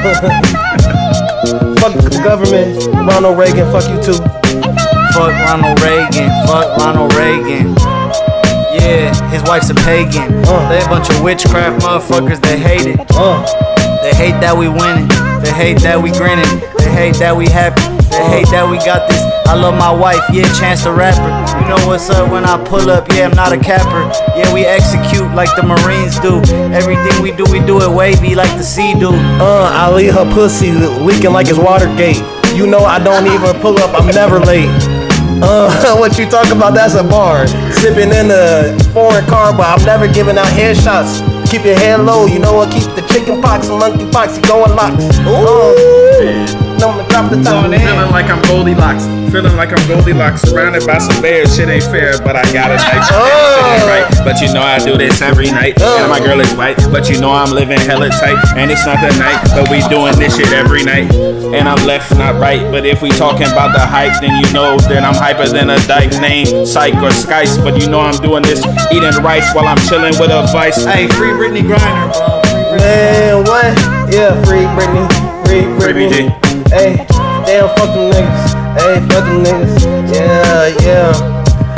Fuck the government. Ronald Reagan, fuck you too. Fuck Ronald Reagan. Yeah, his wife's a pagan. They a bunch of witchcraft motherfuckers. They hate it. They hate that we winning. They hate that we grinning. They hate that we happy. They hate that we got this. I love my wife, yeah, Chance the Rapper. You know what's up when I pull up, yeah, I'm not a capper. Yeah, we execute like the Marines do. Everything we do it wavy like the sea do. I leave her pussy leaking like it's Watergate. You know I don't even pull up, I'm never late. What you talk about, that's a bar. Sipping in a foreign car, but I'm never giving out headshots. Keep your head low, you know what? Keep the chicken pox and monkey pox, you going locks. Drop the top. Feeling like I'm Goldilocks. Surrounded by some bears. Shit ain't fair, but I got a nice shit ain't right. But you know I do this every night. And my girl is white, but you know I'm living hella tight. And it's not the night, but we doing this shit every night. And I'm left, not right. But if we talking about the hype, then you know that I'm hyper than a dyke named Psych or Skice. But you know I'm doing this, eating rice while I'm chilling with a vice. Hey, free Brittney Griner, bro. Man, what? Yeah, free Brittney. Free BG. Hey, damn, fuck them niggas. Hey, fuck them niggas. Yeah.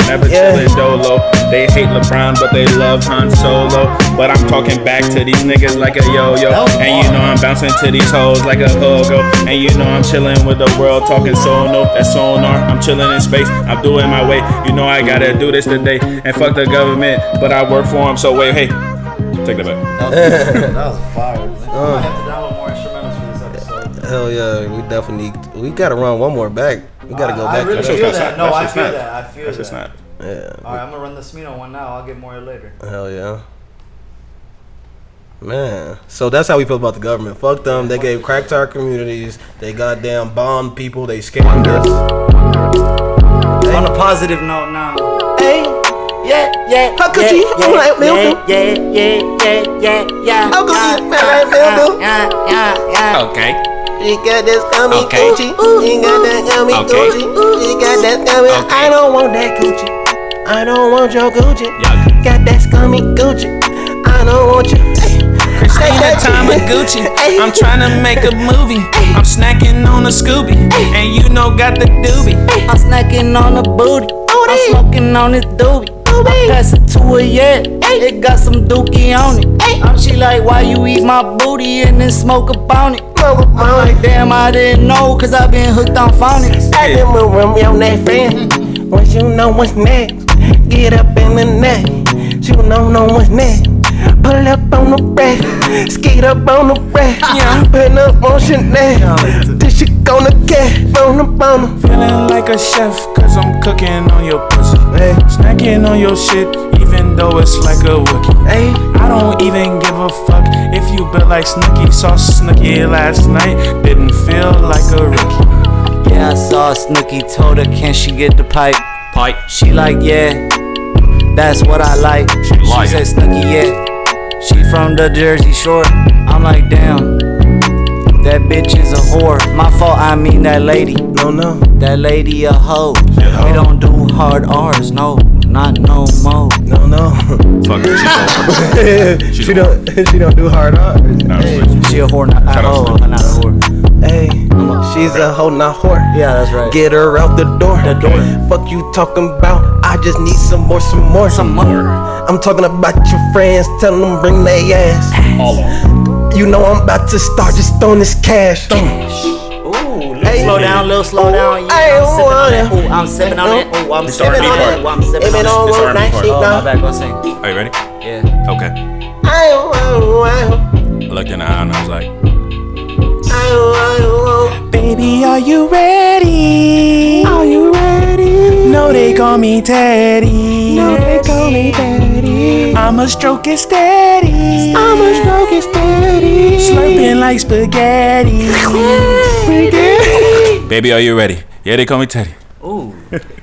Never chillin' dolo. They hate LeBron, but they love Han Solo. But I'm talking back to these niggas like a yo-yo. And you know I'm bouncing to these hoes like a ho-go. And you know I'm chillin' with the world, talking sono. That's sonar. I'm chillin' in space. I'm doing my way. You know I gotta do this today. And fuck the government, but I work for them. So wait, hey, take that back. That was fire. I have to download more instrumentals for this episode. Hell yeah, we gotta run one more back. We gotta go back. I really to that. feel that. No, I feel that. That's just not. Yeah. Alright, I'm gonna run the Smino one now. I'll get more later. Hell yeah. Man, so that's how we feel about the government. Fuck them. They gave crack to our communities. They goddamn bombed people. They scammed us. On a positive note now. Hey. Yeah. How could you? I'm like, Yeah. How could you? Okay. You got this gummy Okay. coochie. You got that gummy Okay. coochie. You got that gummy. Okay. I don't want that coochie. I don't want your coochie. Yuck. Got that scummy coochie. I don't want you. Christina Tamaguchi. I'm trying to make a movie. I'm snacking on a Scooby. And you know got the doobie. I'm snacking on the booty. I'm smoking on this doobie. I pass it to her, yeah. It got some dookie on it. She like, why you eat my booty and then smoke up on it? I'm like, damn, I didn't know, cause I been hooked on phonics. I done move around your neck, friend. Once you know what's next, get up in the neck. You don't know what's next. pull up on the rack, skate up on the rack, putting up on Chanel. This shit gonna get on the bone. Feeling like a chef, cause I'm cooking on your pussy. Hey, Snacking on your shit, even though it's like a Wookie. hey, I don't even give a fuck if you built like Snooki. Saw Snooki last night, didn't feel like a rookie. Yeah, I saw Snooki, told her, can she get the pipe? She like, yeah, that's what I like. She said, Snooki, yeah, she from the Jersey Shore. I'm like, damn, that bitch is a whore. My fault, I mean that lady. no. That lady a hoe. We don't do hard R's, no, not no more. No. Fuck her. She don't do hard R's. She a whore, not a hoe, not a whore. Hey, she's a hoe, not whore. Yeah, that's right. Get her out the door. Fuck you talking about? I just need some more. I'm talking about your friends. Tell them bring they ass. All on. You know I'm about to start just throwing this cash. Ooh, Hey. slow down, little slow down. Yeah, I I'm sipping on wanna- that. Ooh, I'm sipping on that. Ooh, I'm It's sipping R&B on part. that. Ooh, I'm sipping If on it that. don't It's work, R&B night part. shit Oh, my down. bad, go sing. Are you ready? Yeah. Okay. I looked in the eye and I was like, Baby, are you ready? Are you ready? No, they call me Teddy. I'ma stroke it steady. Slurping like spaghetti. baby, are you ready? Yeah, they call me Teddy. Ooh.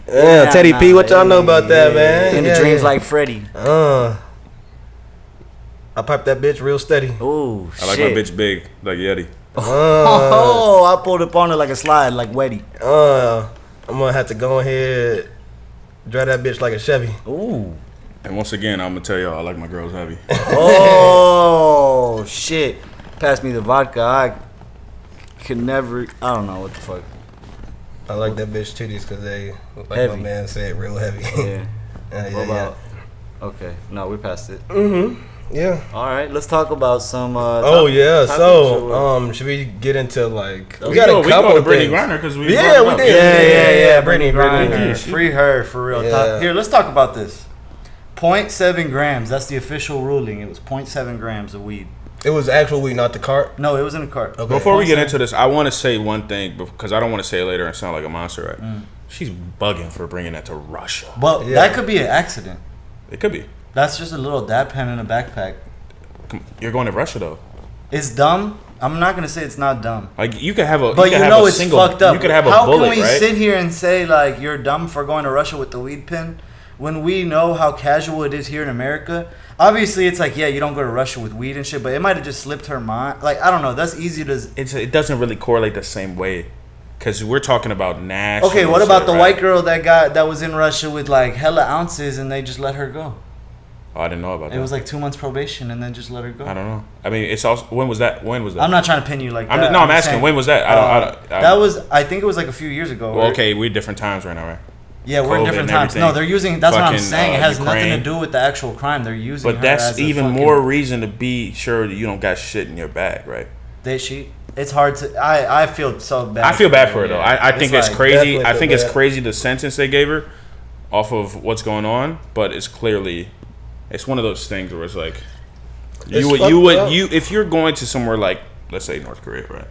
Yeah, Teddy P, what y'all know about that, man? In the Yeah, dreams yeah. like Freddy. I pipe that bitch real steady. Ooh, I like shit. my bitch big, like Yeti. Oh, I pulled up on it like a slide, like Weddy. I'm gonna have to go ahead, drive that bitch like a Chevy. Ooh. And once again, I'm gonna tell y'all I like my girls heavy. Oh, shit. Pass me the vodka. I could never. I don't know what the fuck. I like that bitch titties because they, like Heavy. my man said, real heavy. Yeah. yeah, What about? Okay. No, we passed it. yeah. All right. Let's talk about some. Oh yeah. topics or So what? should we get into like We go to Brittney Griner because we Yeah, brought we it up. did. Yeah. Brittney Griner. Free her for real. Yeah. Here, let's talk about this. 0.7 grams. That's the official ruling. It was 0.7 grams of weed. It was actual weed, not the cart. No, it was in a cart. Okay. Before we get into this, I want to say one thing because I don't want to say it later and sound like a monster. Right? She's bugging for bringing that to Russia. But Yeah. that could be an accident. It could be. That's just a little dab pen in a backpack. You're going to Russia though. It's dumb. I'm not gonna say it's not dumb. Like you could have a, But you you could know have a it's single, fucked up. You could have a How bullet, can we right? sit here and say like you're dumb for going to Russia with the weed pen when we know how casual it is here in America? Obviously, it's like, yeah, you don't go to Russia with weed and shit, but it might have just slipped her mind. Like, I don't know. That's easy to. It doesn't really correlate the same way because we're talking about national. Okay, what about shit, the right? white girl that was in Russia with like hella ounces and they just let her go? Oh, I didn't know about that. It was like 2 months probation and then just let her go. I don't know. I mean, it's also when was that? I'm not trying to pin you like that. I'm asking saying, when was that? I think it was like a few years ago. Well, right? okay, we're different times right now, right? Yeah, we're in COVID different and times. No, everything. they're using. That's what I'm Fucking, saying. It has nothing Ukraine. to do with the actual crime. They're using. But her that's as a even fucking- more reason to be sure that you don't got shit in your bag, right? It's hard to. I feel so bad. I feel bad for her though. I think it's like- crazy. Definitely I feel think it's bad. crazy the sentence they gave her off of what's going on, but it's clearly it's one of those things where it's like It's fucked up. if you're going to somewhere like let's say North Korea, right?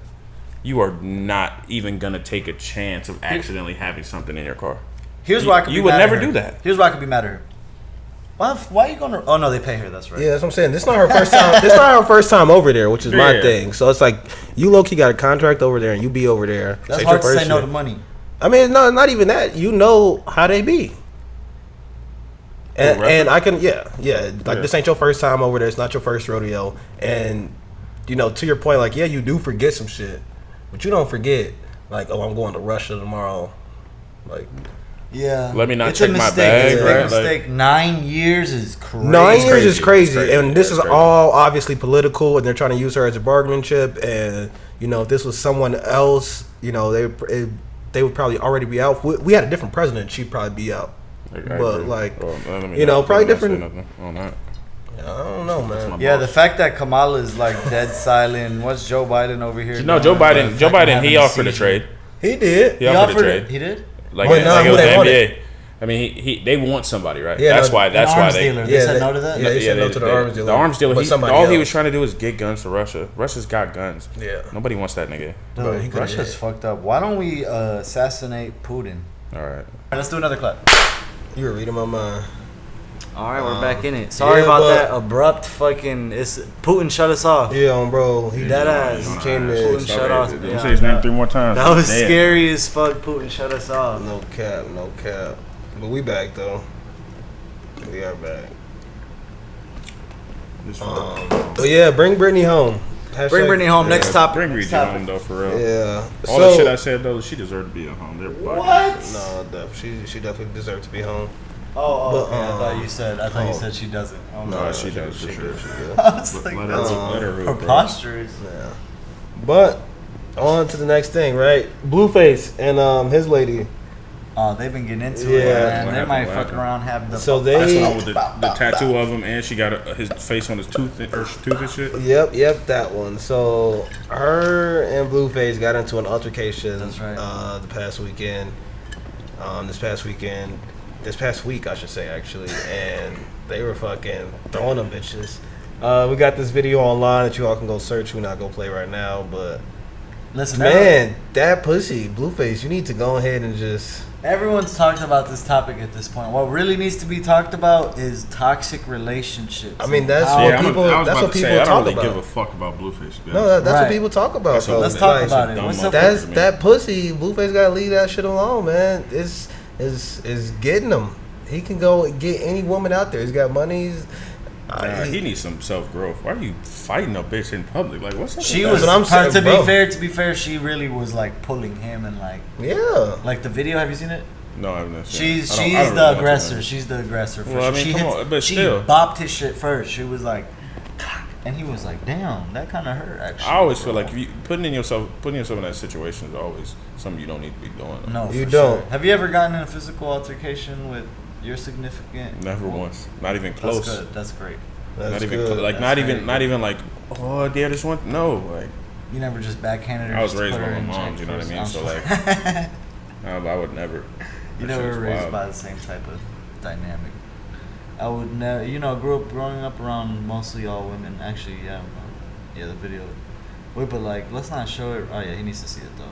You are not even gonna take a chance of accidentally having something in your car. Here's why I could be You would mad at never her. do that. Here's why I could be mad at her. Why are you going to? Oh no, they pay her. That's right. Yeah, that's what I'm saying. This not her first time. This not her first time over there, which is my Yeah. thing. So it's like you low key got a contract over there, and you be over there. That's Ain't hard to your say first no shit. to money. I mean, no, not even that. You know how they be. And I can, yeah. Like this ain't your first time over there. It's not your first rodeo. And you know, to your point, like yeah, you do forget some shit, but you don't forget like, oh, I'm going to Russia tomorrow. Like Yeah. Let me not it's check a my mistake. bag, It's a big right? mistake. 9 years is crazy. 9 years crazy. is crazy, It's crazy. and this Yeah, is it's crazy. all obviously political, and they're trying to use her as a bargaining chip. And you know, if this was someone else, you know, they would probably already be out. We had a different president, she'd probably be out. But like, you know, probably different. On that. I don't know, man. Yeah, the fact that Kamala is like dead silent. What's Joe Biden over here? No, doing? Joe Biden. Joe Fucking Biden. having He a offered a seizure. trade. He did. He He offered a offered trade. it. He did. Like, But like who it was the they wanted? NBA. I mean, they want somebody, right? Yeah, that's no, why. That's An why arms they. dealer. They said no to that. Yeah, they said no to the arms dealer. The arms dealer. But somebody All he else. was trying to do is get guns to Russia. Russia's got guns. Yeah. Nobody wants that nigga. Bro, he Dude, could've Russia's hit. fucked up. Why don't we assassinate Putin? All right. All right, let's do another clap. You were reading my mind. All right, we're back in it. Sorry yeah, about but- that abrupt fucking. It's Putin shut us off. Yeah, bro. He That ass. He came Putin in. shut off. Don't Yeah, say his name 3 more times. that was Damn. scary as fuck. Putin shut us off. No cap, no cap. But we back though. We are back. But yeah, bring Brittney home. Bring Brittney home. Next topic. Bring Next Reed topic. home though, for real. Yeah. All the shit I said though, she deserved to be at home. They're bugging. No, she definitely deserved to be home. Oh, But, okay. I thought you said. I thought you oh. said she doesn't. Oh, No, she does for sure. I was like, Let that's her hoop, bro. preposterous. Yeah. But on to the next thing, right? Blueface and his lady. Oh, they've been getting into Yeah. it, man. What They happened? might What fuck happened? around, have the. So That's they. the one with the tattoo of him, and she got his face on his tooth and shit. Yep, that one. So her and Blueface got into an altercation. That's right. The past weekend. This past week, I should say, actually, and they were fucking throwing them bitches. We got this video online that you all can go search. We're not gonna play right now, but Listen, man, that pussy, Blueface, you need to go ahead and just. everyone's talked about this topic at this point. What really needs to be talked about is toxic relationships. I mean, that's How- what Yeah, people. I was That's about what to people say, I talk don't really about. give a fuck about Blueface. to be No, honest. that's Right. what people talk about. That's though. Let's talk Like, about it. dumb What's up? motherfucker. That's to me. that pussy. Blueface gotta leave that shit alone, man. It's getting him. He can go get any woman out there. He's got money. Nah, he needs some self growth. Why are you fighting a bitch in public? Like, what's up? She with was. that? what I'm saying, to bro. be fair, she really was like pulling him and Yeah. like the video. Have you seen it? No, I haven't seen it. She's I don't really the want to, aggressor. man. She's the aggressor. For Well, I sure. mean, come on, but she still. bopped his shit first. She was like, and he was like, "Damn, that kind of hurt." Actually, I always feel like if you putting yourself in that situation is always something you don't need to be doing. no, You for don't. Sure. Have you ever gotten in a physical altercation with your significant? Never once. Not even That's close. good. That's great. That's Not even good. close. Like That's not very even not good. even like, oh yeah, this one. No, like You never just backhanded her. I was just to raised put by her my in mom. check You know what I mean? first. So like, I would never. You That never shit's were raised wild. by the same type of dynamic. I would never, growing up around mostly all women. Actually, yeah, the video. Wait, but like, let's not show it. Oh yeah, he needs to see it though.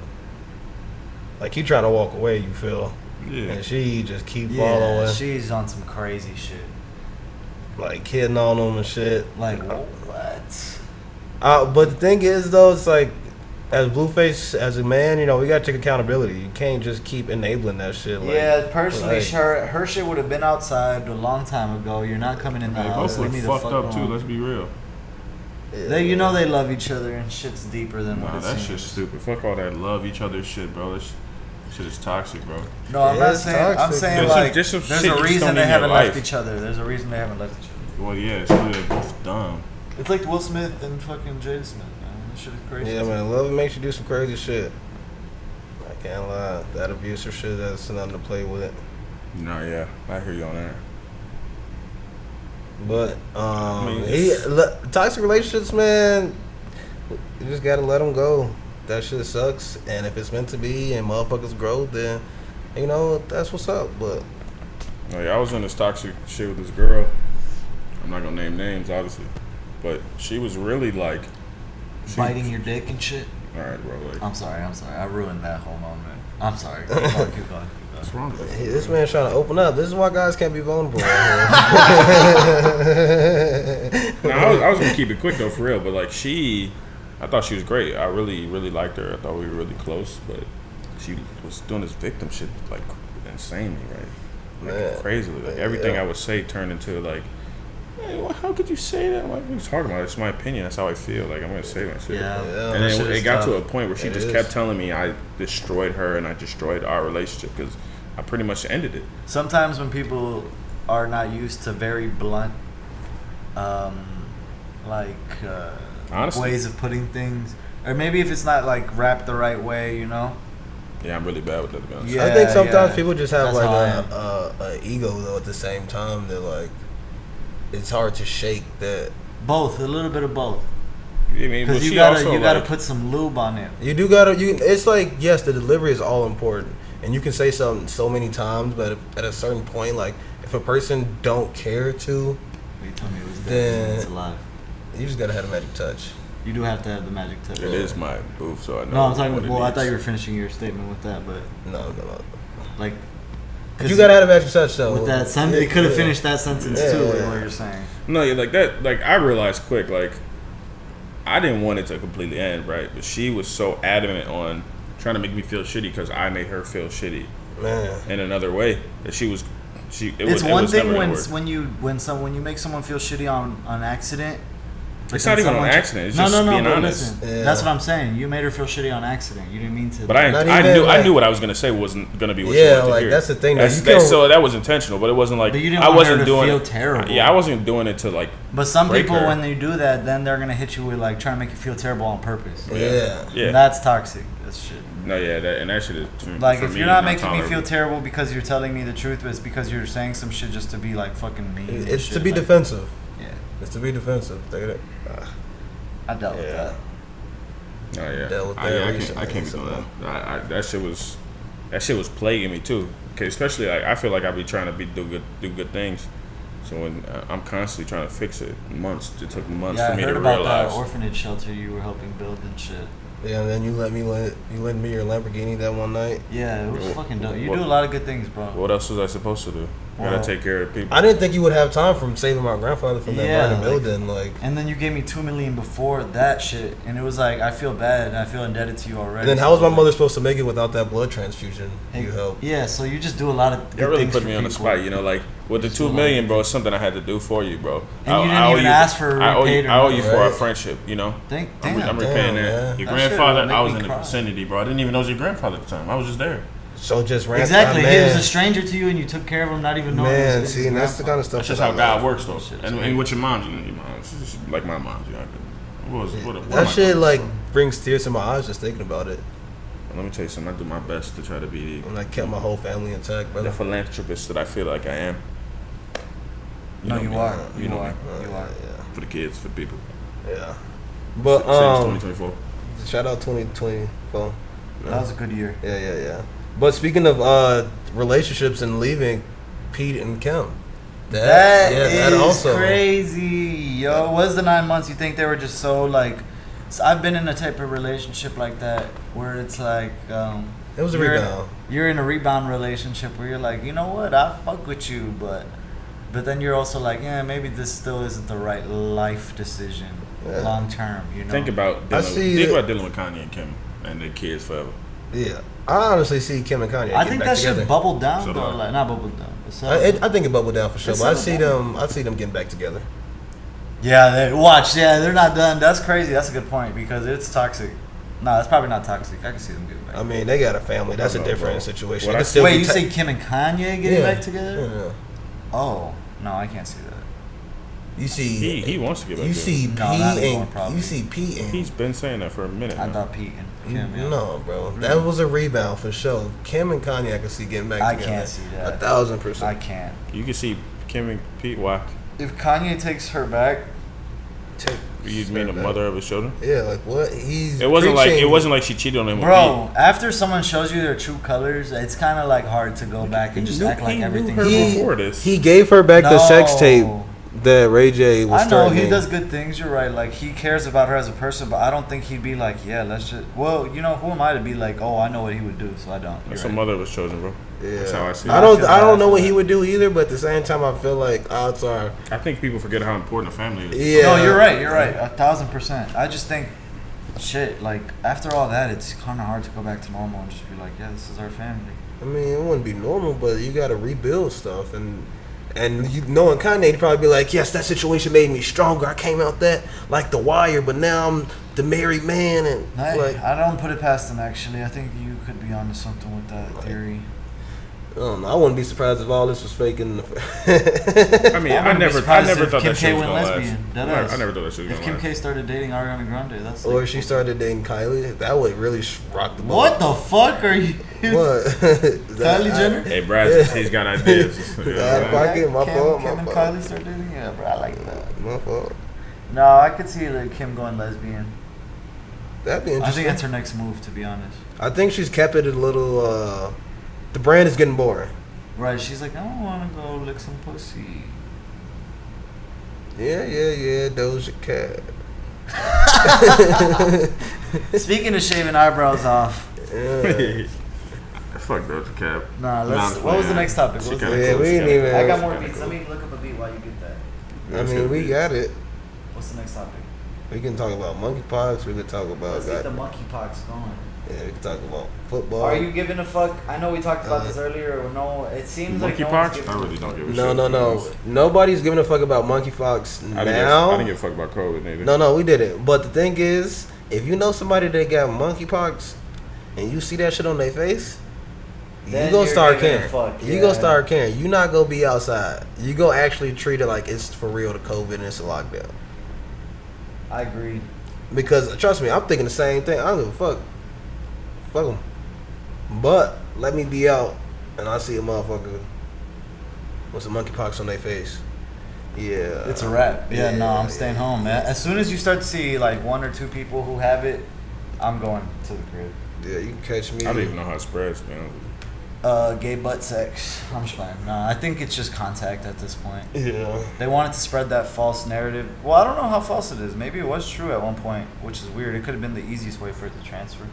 Like he trying to walk away, you feel, Yeah. and she just keep Yeah, following, she's on some crazy shit. like hitting on him and shit. Like what? But the thing is, though, it's like, as Blueface, as a man, we gotta take accountability. You can't just keep enabling that shit. Like, Yeah, personally, like- her shit would have been outside a long time ago. You're not coming in the They house. both look Leave me the fucked fuck up too. alone. Let's be real. They love each other, and shit's deeper than what Nah, it that seems. shit's stupid. Fuck all that love each other shit, bro. This shit is toxic, bro. No, I'm Yeah, not it's saying. I'm toxic. saying There's some- like there's some there's shit you a just reason don't they need in your haven't left life. each other. There's a reason they haven't left each other. Well, yeah, it's really both dumb. It's like Will Smith and fucking Jada Smith, man. That shit is crazy. Yeah, man, love makes you do some crazy shit. I can't lie. That abusive shit, that's nothing to play with. No, yeah, I hear you on that. But mean, toxic relationships, man, you just gotta let them go. That shit sucks, and if it's meant to be and motherfuckers grow, then that's what's up. But Oh, yeah, I was in this toxic shit with this girl. I'm not gonna name names, obviously, but she was really like Biting your dick and shit. All right, bro. Like, I'm sorry. I ruined that whole moment. I'm sorry. Keep going. what's wrong with hey, you? this man's trying to open up. This is why guys can't be vulnerable. Right No, I was gonna keep it quick though, for real. But like I thought she was great. I really, really liked her. I thought we were really close, but she was doing this victim shit like insanely, right? Like Man. crazily. Like everything Yeah. I would say turned into like, hey, well, how could you say that? I'm like, what are you talking about? It's my opinion. That's how I feel. Like I'm gonna say my shit. Yeah. Yeah. And That then shit it is got to tough. a point where she It just is. kept telling me I destroyed her and I destroyed our relationship because I pretty much ended it. Sometimes when are not used to very blunt, Honestly. ways of putting things, or maybe if it's not like wrapped the right way, you know. Yeah, I'm really bad with that, to be honest. Yeah. I think sometimes yeah. people just have That's like how I am. a ego though. At the same time, they're like, it's hard to shake that. Both, a little bit of both, I mean, but because she you gotta also, you gotta like, put some lube on it. You do gotta. It's like, yes, the delivery is all important. and you can say something so many times, but at a certain point, like if a person don't care to, You told me it was dead. Then- It's alive. you just gotta have a magic touch. You do have to have the magic touch. It is my booth, so I know. No, I'm talking. what it Well, I needs. thought you were finishing your statement with that, but No. like, You gotta have a magic touch though. with that sentence, it could have Yeah. finished that sentence Yeah, too. Like yeah. what you're saying. No, yeah, like that. Like I realized quick, like I didn't want it to completely end, right? But she was so adamant on trying to make me feel shitty because I made her feel shitty Man. in another way. That she was, It's one thing never when gonna work. when you make someone feel shitty on accident. but It's then not even on someone- accident. It's just being but honest. listen, Yeah. that's what I'm saying. You made her feel shitty on accident. You didn't mean to. But Not I even, knew I like- knew what I was gonna say wasn't gonna be what she Yeah, wanted to like, hear. that's the thing, though. You That's, can't- so that was intentional, but it wasn't like But you didn't I want wasn't her to doing feel it. terrible. Yeah, I wasn't doing it to like. But some break people, her. when they do that, then they're gonna hit you with like trying to make you feel terrible on purpose. Yeah. Yeah. And that's toxic. That's shit. No, yeah, that shit is Like for if me, you're not making me tolerable. feel terrible because you're telling me the truth, but it's because you're saying some shit just to be like fucking mean. and It's shit, to be like, defensive. Yeah, It's to be defensive. I dealt with Yeah. that. Oh yeah, dealt with I that can't recently, be so- doing that. That shit was plaguing me too. Okay, especially like I feel like I be trying to do good things. So when I'm constantly trying to fix it, it took months Yeah, for I me heard to about realize. that orphanage shelter you were helping build and shit. Yeah, and then you lent me your Lamborghini that one night. Yeah, it was What- fucking dope. You what- do a lot of good things, bro. What else was I supposed to do? I Well, gotta take care of people. I didn't think you would have time from saving my grandfather from that Yeah, burning like- building. Like, And then you gave me $2 million before that shit, and it was like I feel bad and I feel indebted to you already. and then how was my mother supposed to make it without that blood transfusion Hey, you helped? Yeah, so you just do a lot of good That really things put for me on the people. spot, you know, like with the Just do a $2 lot. million, bro. It's something I had to do for you, bro. And you didn't even ask for I owe you, repaid or I owe you nothing. for our Right. friendship, you know. Damn. I'm repaying Damn, that. yeah. Your That shit grandfather, will make I was me in the cry. vicinity, bro. I didn't even know it was your grandfather at the time. I was just there. So just ran. Exactly. Man, He was a stranger to you, and you took care of him, not even knowing. it Man, was see, his and that's the grandpa. kind of stuff. That's just that how I God love. works, though. Shit, And with your mom, your mom, it's just like my mom. You know, what am That I shit doing? like brings tears to my eyes just thinking about it. Let me tell you something. I do my best to try to be And I kept my whole family intact, the brother. philanthropist that I feel like I am. No, know you me. are. You You know are. me. You are. For the kids, for the people. Yeah. But Since 2024. shout out 2024. That was a good year. Yeah. But speaking of relationships and leaving, Pete and Kim. That that is also. crazy, yo. Was the 9 months? You think they were just so like? So I've been in a type of relationship like that where it's like, It was a you're rebound. You're in a rebound relationship where you're like, you know what, I fuck with you, but then you're also like, yeah, maybe this still isn't the right life decision Yeah. long term. You know. Think about I dealing, see think it. about dealing with Kanye and Kim and their kids forever. Yeah. I honestly see Kim and Kanye I getting think back that together. shit bubbled down So do though, I. like not bubbled down. But settled. I think it bubbled down for sure, It's but I settled see them getting back together. Yeah, they're not done. That's crazy. That's a good point because it's toxic. No, it's probably not toxic. I can see them getting back. I mean, they got a family. That's a No, different bro. situation. What It I- could still Wait, be you ta- say Kim and Kanye getting back together? Yeah. Oh, no, I can't see that. You see, He wants to get back you together. see No, Pete not anymore, and probably. you see Pete and He's been saying that for a minute. I now. thought Pete and Kim. Yeah. no, bro, that was a rebound for sure. Kim and Kanye, I can see getting back I together. can't see that. 1,000%. I can't. You can see Kim and Pete. Why? If Kanye takes her back, You mean the mother of his children? Yeah, like what he's. It wasn't preaching- like she cheated on him. bro, after someone shows you their true colors, it's kind of like hard to go back and He just knew- act like he knew everything. her He, before this. he gave her back the sex No. tape that Ray J was I know starting. he does good things. You're right. Like he cares about her as a person, but I don't think he'd be like, yeah, let's just. Well, you know, who am I to be like, oh, I know what he would do, so I don't. That's You're the right. mother of his children, bro. Yeah. That's how I see it. I don't. feel I bad don't know for what that. he would do either, but at the same time, I feel like odds are. I think people forget how important a family is. Yeah. No, you're right. You're right. 1,000%. I just think, shit. Like after all that, it's kind of hard to go back to normal and just be like, yeah, this is our family. I mean, it wouldn't be normal, but you got to rebuild stuff, and you knowing Kanye, he'd probably be like, yes, that situation made me stronger. I came out that like The Wire, but now I'm the married man, and like I don't put it past them. Actually, I think you could be onto something with that theory. I don't know. I wouldn't be surprised if all this was fake. In the I mean, I I wouldn't be never surprised thought if that Kim shit K was went gonna lesbian. last. Dead I ass. never thought that shit was If gonna Kim last. K started dating Ariana Grande, that's or like, if she started dating Kylie, that would really rock the boat. what the fuck are you? What? Kylie Jenner? Hey, Brad, he's got ideas. You know what Out of I'm saying? pocket, my fault. Kim My and fault. Kylie start dating? Yeah, bro, I like that. My fault. No, I could see like Kim going lesbian. That'd be I interesting. think that's her next move, to be honest. I think she's kept it a little The brand is getting boring. Right, she's like, I don't want to go lick some pussy. Yeah, Doja Cat. Speaking of shaving eyebrows off. Yeah. Fuck Doja Cat. Nah, what was the next topic? What was the next Yeah, we didn't even. I got more beats. Let me look up a beat while you get that. I mean, we got it. What's the next topic? We can talk about monkeypox. We can talk about. Let's get the monkeypox going. Yeah, we can talk about football. Are you giving a fuck? I know we talked about this earlier, or no? It seems like no one's Monkeypox? giving I really don't give a shit. No. Nobody's giving a fuck about monkeypox now. I didn't give a fuck about COVID neither. No, we didn't. But the thing is, if you know somebody that got monkeypox and you see that shit on their face, Then you gonna you're start giving a caring. fuck, You yeah. gonna start caring. You not gonna be outside. You gonna actually treat it like it's for real, the COVID, and it's a lockdown. I agree. Because trust me, I'm thinking the same thing. I don't give a fuck. Fuck them. But let me be out and I see a motherfucker with some monkeypox on their face. Yeah. It's a wrap. Yeah, no, I'm staying yeah. home, man. As soon as you start to see like 1 or 2 people who have it, I'm going to the crib. Yeah, you can catch me. I don't even know how it spreads, man. Gay butt sex. I'm just playing. No, I think it's just contact at this point. Yeah. They wanted to spread that false narrative. Well, I don't know how false it is. Maybe it was true at one point, which is weird. It could have been the easiest way for it to transfer.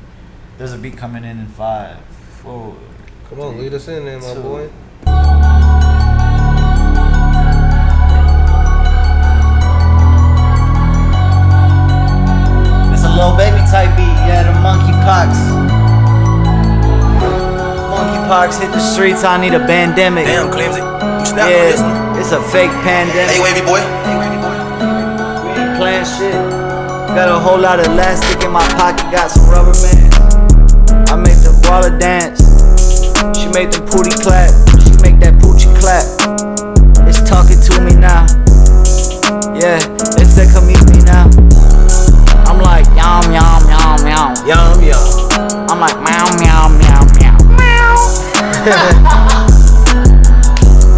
There's a beat coming in 5, 4. Come on, lead us in there, my 2. boy. It's a little baby type beat. Yeah, the monkeypox. Monkeypox hit the streets. I need a pandemic. Damn, Clemsy. You snap on this one. Yeah, it's a fake pandemic. Hey, wavy boy. We ain't playing shit. Got a whole lot of elastic in my pocket. Got some rubber bands. I make the baller dance. She make the pootie clap. She make that poochie clap. It's talking to me now. Yeah, it said come meet me now. I'm like yum yum yum yum. Yum, yum. I'm like meow meow meow meow meow.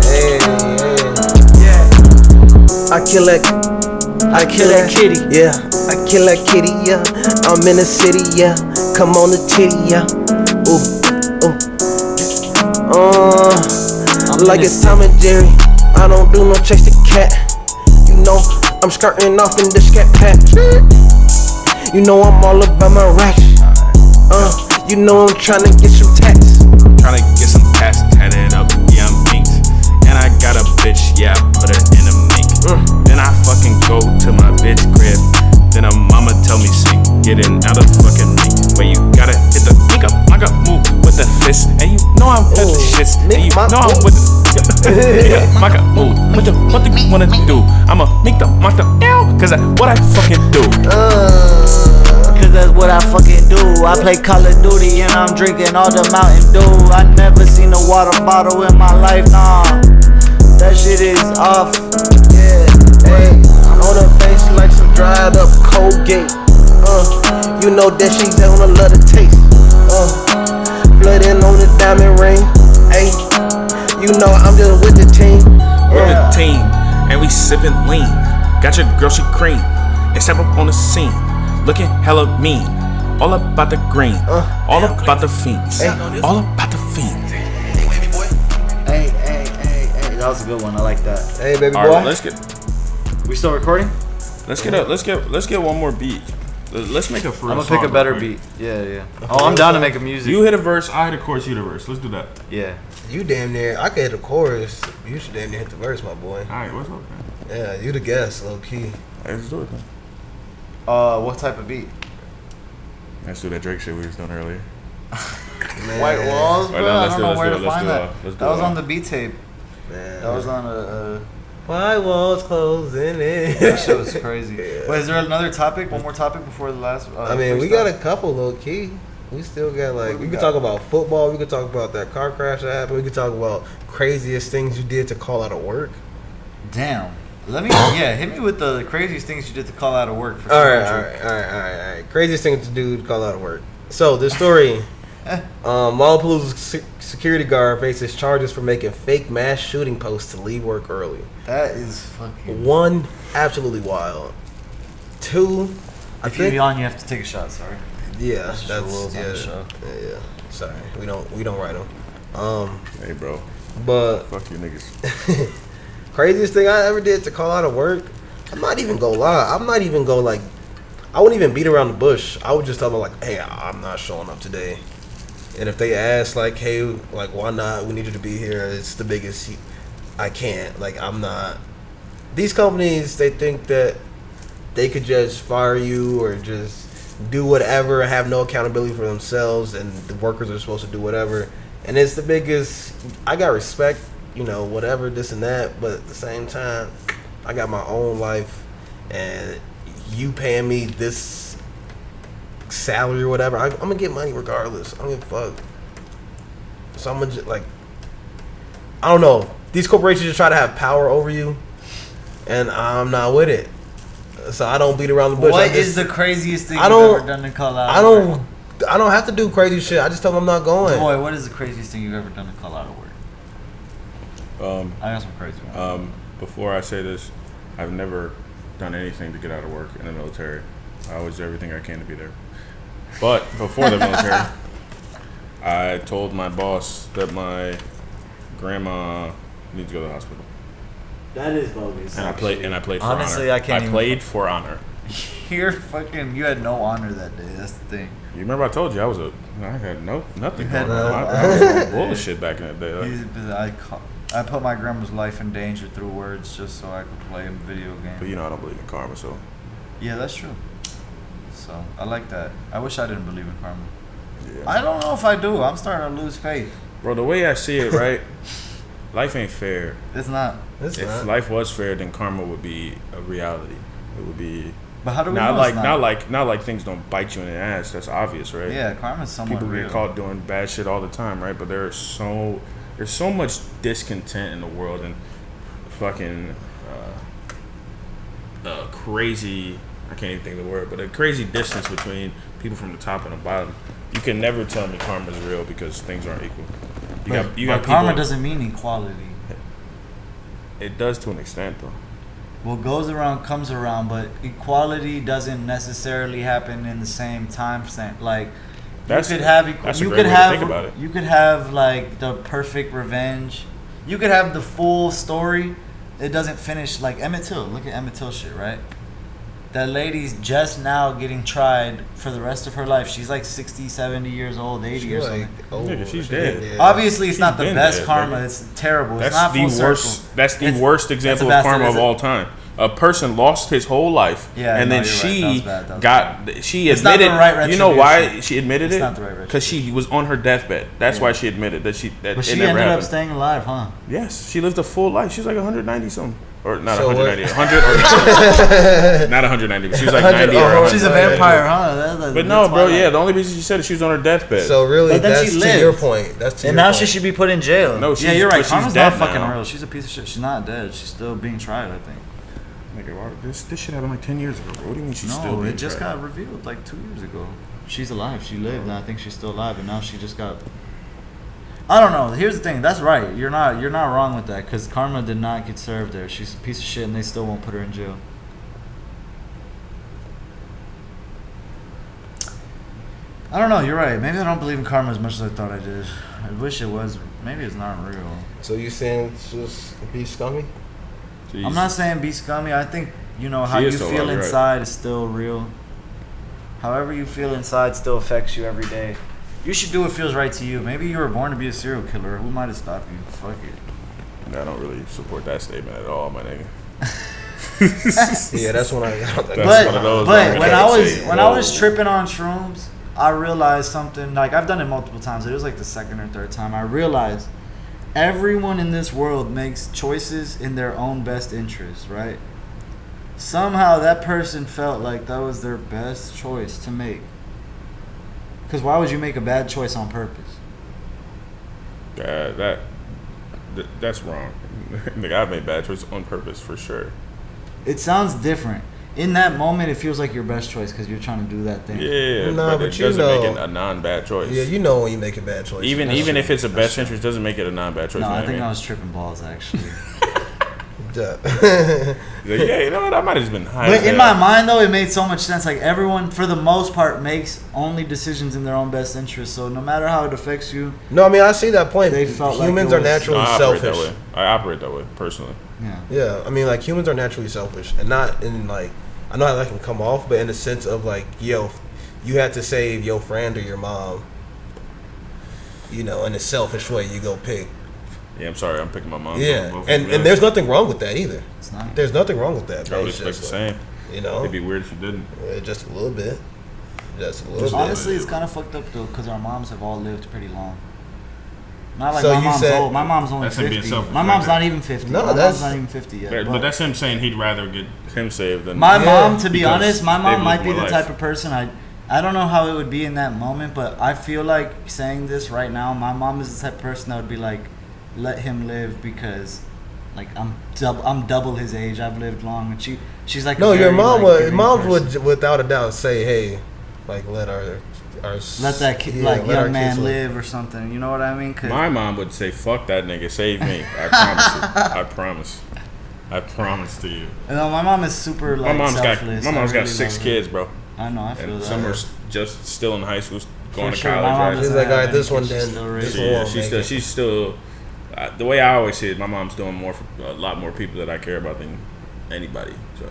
Hey. Yeah. I kill that kitty. Yeah, I kill that kitty, yeah. I'm in the city, yeah. Come on the titty, yeah. Ooh. Like it's Tom and Jerry. I don't do no chase the cat. You know, I'm skirting off in the scat pack. You know I'm all about my racks. You know I'm trying to get some tats. Tryna get some tats tatted up, yeah, I'm inked. And I got a bitch, yeah, I put her in a mink. Then I fucking go to my bitch crib. Then her mama tell me sing, getting out of fucking mink. Where you gotta hit the mink up, I got move with the fist. And you know I'm with the shits, and you know I'm with the yeah, I got move. What you wanna do? I'ma mink the monster down, cause that's what I fucking do. Cause that's what I fucking do. I play Call of Duty and I'm drinking all the Mountain Dew. I never seen a water bottle in my life, nah. That shit is off. Yeah, hey. On her face like some dried up Colgate. You know that she gonna love the taste. Flooding on the diamond ring. Hey, you know I'm just with the team. With the team, and we sippin' lean. Got your girl, she cream. And step up on the scene, looking hella mean. All about the green, all about the fiends, all about the fiends. Hey, wavy boy. Hey, that was a good one. I like that. Hey, baby boy. All right, let's get one more beat. Let's make a first. I'm gonna pick a better beat. Yeah. Oh, I'm down to make a music. You hit a verse, I hit a chorus, you hit a verse. Let's do that. Yeah. You damn near. I could hit the chorus. You should damn near hit the verse, my boy. All right, what's up, man? Yeah, you the guest, low key. Hey, let's do it, man. What type of beat? Let's do that Drake shit we was doing earlier. Man, White Walls, bro. Alright, now I let's don't do it, know let's where do to it, let's find do it. that. Let's do That was it. on the beat tape. Man. That was on White walls closing in. that shit was crazy. Wait, is there another topic? One more topic before the last? I mean, we got a couple low key. We still got like we could talk about football. We could talk about that car crash that happened. We could talk about craziest things you did to call out of work. Damn. Let me hit me with the craziest things you did to call out of work. For All right. Craziest thing to do to call out of work. So this story, Lollapalooza's security guard faces charges for making fake mass shooting posts to leave work early. That is fucking. 1, absolutely wild. 2, If you yawn, you have to take a shot. Sorry. yeah, That's just the rules on the show. Yeah. Sorry, we don't write them. Hey, bro. But Fuck you niggas. craziest thing I ever did to call out of work, I'm not even gonna lie. I'm not even gonna like. I wouldn't even beat around the bush. I would just tell them like, "Hey, I'm not showing up today." And if they ask like, "Hey, like, why not? We need you to be here." It's the biggest. I can't. Like, I'm not. These companies, they think that they could just fire you or just do whatever, have no accountability for themselves, and the workers are supposed to do whatever. And it's the biggest. I got respect, whatever, this and that, but at the same time, I got my own life, and you paying me this salary or whatever, I'm gonna get money regardless. I don't give a fuck. So I'm gonna just, like, I don't know. These corporations just try to have power over you, and I'm not with it. So I don't beat around the bush. What is the craziest thing you've ever done to call out? I don't have to do crazy shit. I just tell them I'm not going. Boy, what is the craziest thing you've ever done to call out of work? I got some crazy ones. Before I say this, I've never done anything to get out of work in the military. I always do everything I can to be there. But before the military, I told my boss that my grandma needs to go to the hospital. That is bogus. And I played for Honestly, honor. I can't I even- played for honor. You had no honor that day. That's the thing. You remember I told you I had nothing You had going on. no- I was on bullshit back in the day. Like, I put my grandma's life in danger through words just so I could play a video game. but I don't believe in karma, so. Yeah, that's true. So I like that. I wish I didn't believe in karma. Yeah. I don't know if I do. I'm starting to lose faith. Bro, the way I see it, right? Life ain't fair. It's not. If life was fair, then karma would be a reality. It would be. But how do we not know like it's not like things don't bite you in the ass. That's obvious, right? Yeah, karma's somewhat People real. get caught doing bad shit all the time, right? But there's so much discontent in the world and fucking crazy. I can't even think of the word, but a crazy distance between people from the top and the bottom. You can never tell me karma's real because things aren't equal. You got karma people, doesn't mean equality. It does to an extent, though. What goes around comes around, but equality doesn't necessarily happen in the same time frame. Like That's you could have that's a you great could way to have think about it. you could have like the perfect revenge. You could have the full story. It doesn't finish like Emmett Till. Look at Emmett Till shit, right? That lady's just now getting tried for the rest of her life. She's like 60, 70 years old, 80 or something. Nigga, she's dead. Obviously, it's not the been best dead, karma. baby. It's terrible. It's That's not the full worst. circle. That's the It's- worst example that's of the karma best- of all time. A person lost his whole life, Yeah, and no, then you're right. she That was bad. That was got. She It's not the admitted. right You know why retribution. she admitted It's it? not the right Because she was on her deathbed. That's why she admitted that But it she never ended happened. up staying alive, huh? Yes, she lived a full life. She was like 190 something. Or not So 190, 100 or not 190, but she was like 90 or 100. She's a vampire, huh? But no, bro, yeah, the only reason she said it, she was on her deathbed. So really, But then that's she to your lived. point. That's to And your now point. she should be put in jail. No, yeah, she's- you're but right. she's Karma's dead not fucking now. real. She's a piece of shit. She's not dead. She's still being tried, I think. Nigga, this shit happened like 10 years ago, bro. What do you mean she's still No, being it just tried? got revealed like 2 years ago. She's alive. She lived, and I think she's still alive. And now she just got. I don't know. Here's the thing. That's right. You're not wrong with that because karma did not get served there. She's a piece of shit, and they still won't put her in jail. I don't know. You're right. Maybe I don't believe in karma as much as I thought I did. I wish it was. Maybe it's not real. So you saying it's just be scummy? Jeez. I'm not saying be scummy. I think how She you is so feel right. inside is still real. However you feel inside still affects you every day. You should do what feels right to you. Maybe you were born to be a serial killer. Who might have stopped you? Fuck it. I don't really support that statement at all, my nigga. Yeah, that's when I got that. That's one of those But where when I I can't was say, when I whoa. was tripping on shrooms, I realized something. Like I've done it multiple times. It was like the second or third time. I realized everyone in this world makes choices in their own best interest, right? Somehow that person felt like that was their best choice to make. Because why would you make a bad choice on purpose? That's wrong. Like, I've made bad choices on purpose for sure. It sounds different. In that moment, it feels like your best choice because you're trying to do that thing. Yeah, Nah, but it but you doesn't know- make it a non-bad choice. Yeah, you know when you make a bad choice. Even That's if true. it's a best interest, doesn't make it a non-bad choice. No, you know I what think mean? I was tripping balls actually. Like, yeah, you know what? I might have just been high. But in my mind, though, it made so much sense. Like, everyone, for the most part, makes only decisions in their own best interest. So no matter how it affects you, No, I mean, I see that point. They felt like Humans it are was- naturally I operate selfish. that way. I operate that way personally. yeah. Yeah, I mean, like, humans are naturally selfish, and not in like, I know how that can come off, but in the sense of like, yo, you had to save your friend or your mom. You know, in a selfish way, you go pick. Yeah, I'm sorry. I'm picking my mom. Yeah, Both of and them. there's nothing wrong with that either. It's not. There's nothing wrong with that. I But would it's expect the just same. like, you know, It'd be weird if you didn't. just a little bit. Just a little bit. Honestly, it's kind of fucked up, though, because our moms have all lived pretty long. Not like So my you mom's said- old. My mom's only That's him being 50. selfish My right mom's there. not even 50. No, My that's- mom's not even 50 yet. But that's him saying he'd rather get him saved than My Yeah, mom, to be because honest, my they've mom lived might be more the life. type of person I don't know how it would be in that moment, but I feel like saying this right now, my mom is the type of person that would be like, let him live because, like, I'm double his age. I've lived long, and she's like. No, a your very, mom like, would. giving Moms person. would, without a doubt, say, "Hey, like, let our Let that kid, yeah, like let our young man kids live or something. You know what I mean? 'Cause My mom would say, "Fuck that nigga, save me." I promise you. I promise. I promise to you. you know, my mom is super like My mom's selfless. got I really got 6 love her. kids, bro, I know. I feel and that. some are just still in high school, going For to sure, my college. mom Right? doesn't She's like, have all right, this any one kids, she's then. still This raising. one Yeah, won't make it. she's still. The way I always see it, my mom's doing more for a lot more people that I care about than anybody. So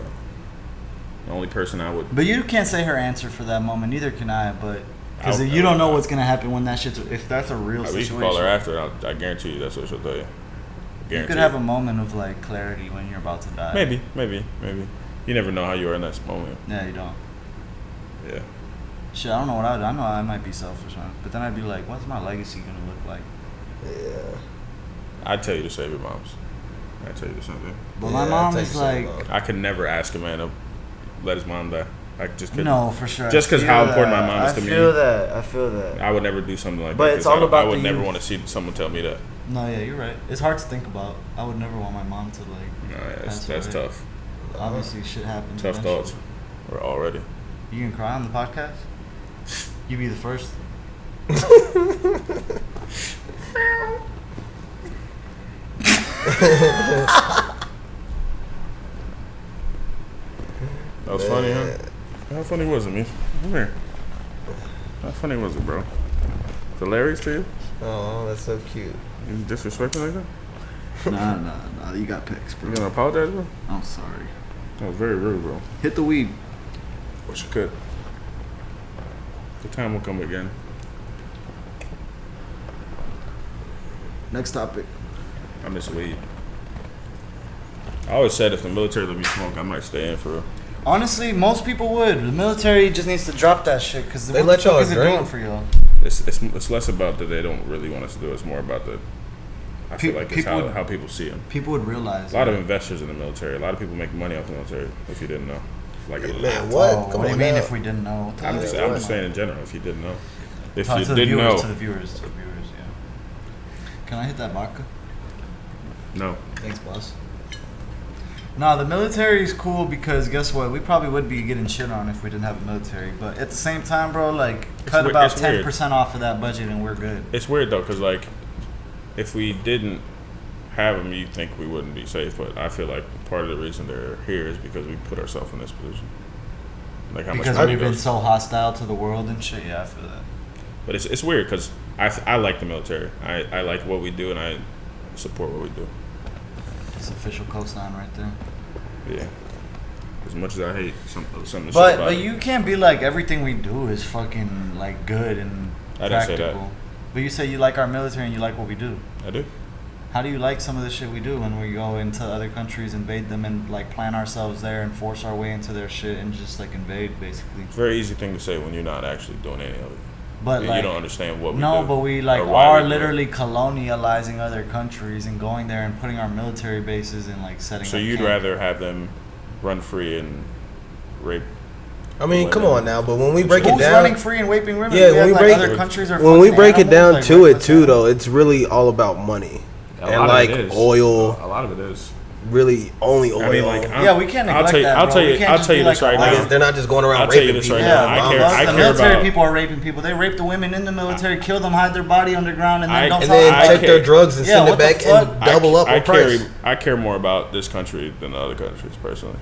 the only person I would. But you can't say her answer for that moment. Neither can I. But because I would- you don't know what's gonna happen when that shit's. If that's a real We situation, can call her after. I guarantee you that's what she'll tell you. you Guarantee. could have a moment of like clarity when you're about to die. Maybe. You never know how you are in that moment. Yeah, you don't. Yeah. Shit, I don't know what I would. I know I might be selfish, huh? But then I'd be like, what's my legacy gonna look like? Yeah. I'd tell you to save your moms. I'd tell you to something. But Yeah, my I'd mom take is some, like, Mom. I could never ask a man to let his mom die. I just couldn't. no, for sure. Just I 'cause feel how important my that. mom is to me. I feel that. I feel that. I would never do something like But that. it's 'cause all about I would the never youth. want to see someone tell me that. No, yeah, you're right. It's hard to think about. I would never want my mom to like. No, yeah, pass that's away. tough. Obviously, shit happens. Tough eventually. thoughts. Or already. You can cry on the podcast. You be the first. That was funny, huh? How funny was it, man? Come here. How funny was it, bro? It's hilarious to you? Oh, that's so cute. You disrespecting like that? Nah. You got pics, bro. You gonna apologize, bro? I'm sorry. That was very rude, bro. Hit the weed. Wish you could. The time will come again. Next topic. I miss weed. I always said if the military let me smoke, I might stay in for real. Honestly, most people would. The military just needs to drop that shit because They what let the fuck y'all is it drink. doing for y'all? It's less about that they don't really want us to do. It's more about the. I feel like it's people would- how people see them. People would realize. A lot of investors in the military. A lot of people make money off the military. If you didn't know, like a lot. Man, what? Oh, Come what do you on mean now. if we didn't know? What the I'm fuck just is I'm going just on? saying in general. If you didn't know, if Oh, you to the didn't viewers, know, to the viewers, yeah. Can I hit that vodka? no. Thanks, boss. No, the military is cool because guess what? We probably would be getting shit on if we didn't have a military. But at the same time, bro, like cut weird- about it's weird. 10% off of that budget and we're good. It's weird though, cause like, if we didn't have them, you think we wouldn't be safe. But I feel like part of the reason they're here is because we put ourselves in this position. Like how Because much money we've been goes. so hostile to the world and shit. Yeah, I feel that. But it's weird because I like the military. I like what we do and I support what we do. It's official coastline right there. Yeah. As much as I hate something. But you can't be like everything we do is fucking like good and I didn't say practical. that. But you say you like our military and you like what we do. I do. How do you like some of the shit we do when we go into other countries, invade them, and like plan ourselves there and force our way into their shit and just like invade basically? It's a very easy thing to say when you're not actually doing any of it. But You like, don't understand what we no, do. but we like or why are we do it. literally colonializing other countries and going there and putting our military bases and like setting. So up you'd camp. rather have them run free and rape? I mean, come on now, but when we break Who's it down, running free and raping women? Yeah, We when act we like break- other countries are when we fucking break it animals, down like, to rape it us too, out. though, it's really all about money A and lot like of it is. oil. A lot of it is. really only oil. I mean, like, Yeah, we can't neglect that, bro. I'll tell We you. can't I'll just tell be you this like, right oh, now. They're not just going around I'll tell you raping this people. right now. Yeah, I the care military about. people are raping people. They rape the women in the military, kill them, hide their body underground, and then don't And talk then about take it. their drugs and Yeah, send it what the back fuck? and double up on price. I care more about this country than the other countries, personally.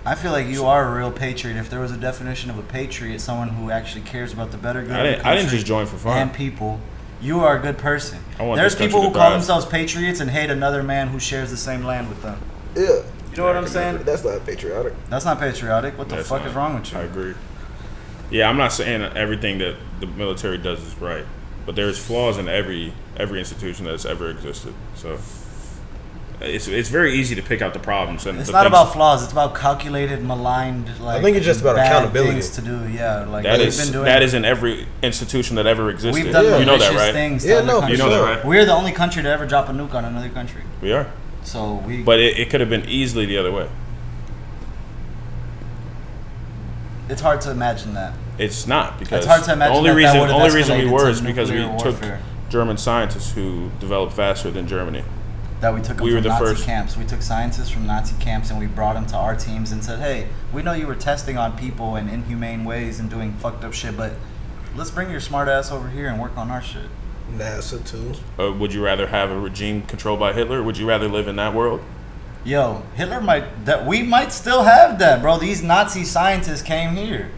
I feel like you are a real patriot. If there was a definition of a patriot, someone who actually cares about the better good of the country I didn't just join for fun. and people, you are a good person. I want There's this country people who to call thrive. themselves patriots and hate another man who shares the same land with them. Yeah. You know what I'm saying? That's not patriotic. That's not patriotic. What the That's fuck not- is wrong with you? I agree. Yeah, I'm not saying that everything that the military does is right, but there's flaws in every institution that's ever existed. So it's very easy to pick out the problems. And It's the not things- about flaws. It's about calculated, maligned. Like, I think it's just about bad accountability. Things to do, yeah. Like that we've is been doing. that is in every institution that ever existed. We've done Yeah. You know that, malicious right? things. to Yeah, other no, for countries. You know sure. that, right? We're the only country to ever drop a nuke on another country. We are, So we. but it could have been easily the other way. It's hard to imagine that. It's not because It's hard to imagine the only that reason would've only reason we escalated were to is because we nuclear took warfare. German scientists who developed faster than Germany. That we took them We were from the Nazi first. camps. We took scientists from Nazi camps and we brought them to our teams and said, "Hey, we know you were testing on people in inhumane ways and doing fucked up shit, but let's bring your smart ass over here and work on our shit." NASA too. Would you rather have a regime controlled by Hitler? Would you rather live in that world? Yo, Hitler we might still have that, bro. These Nazi scientists came here.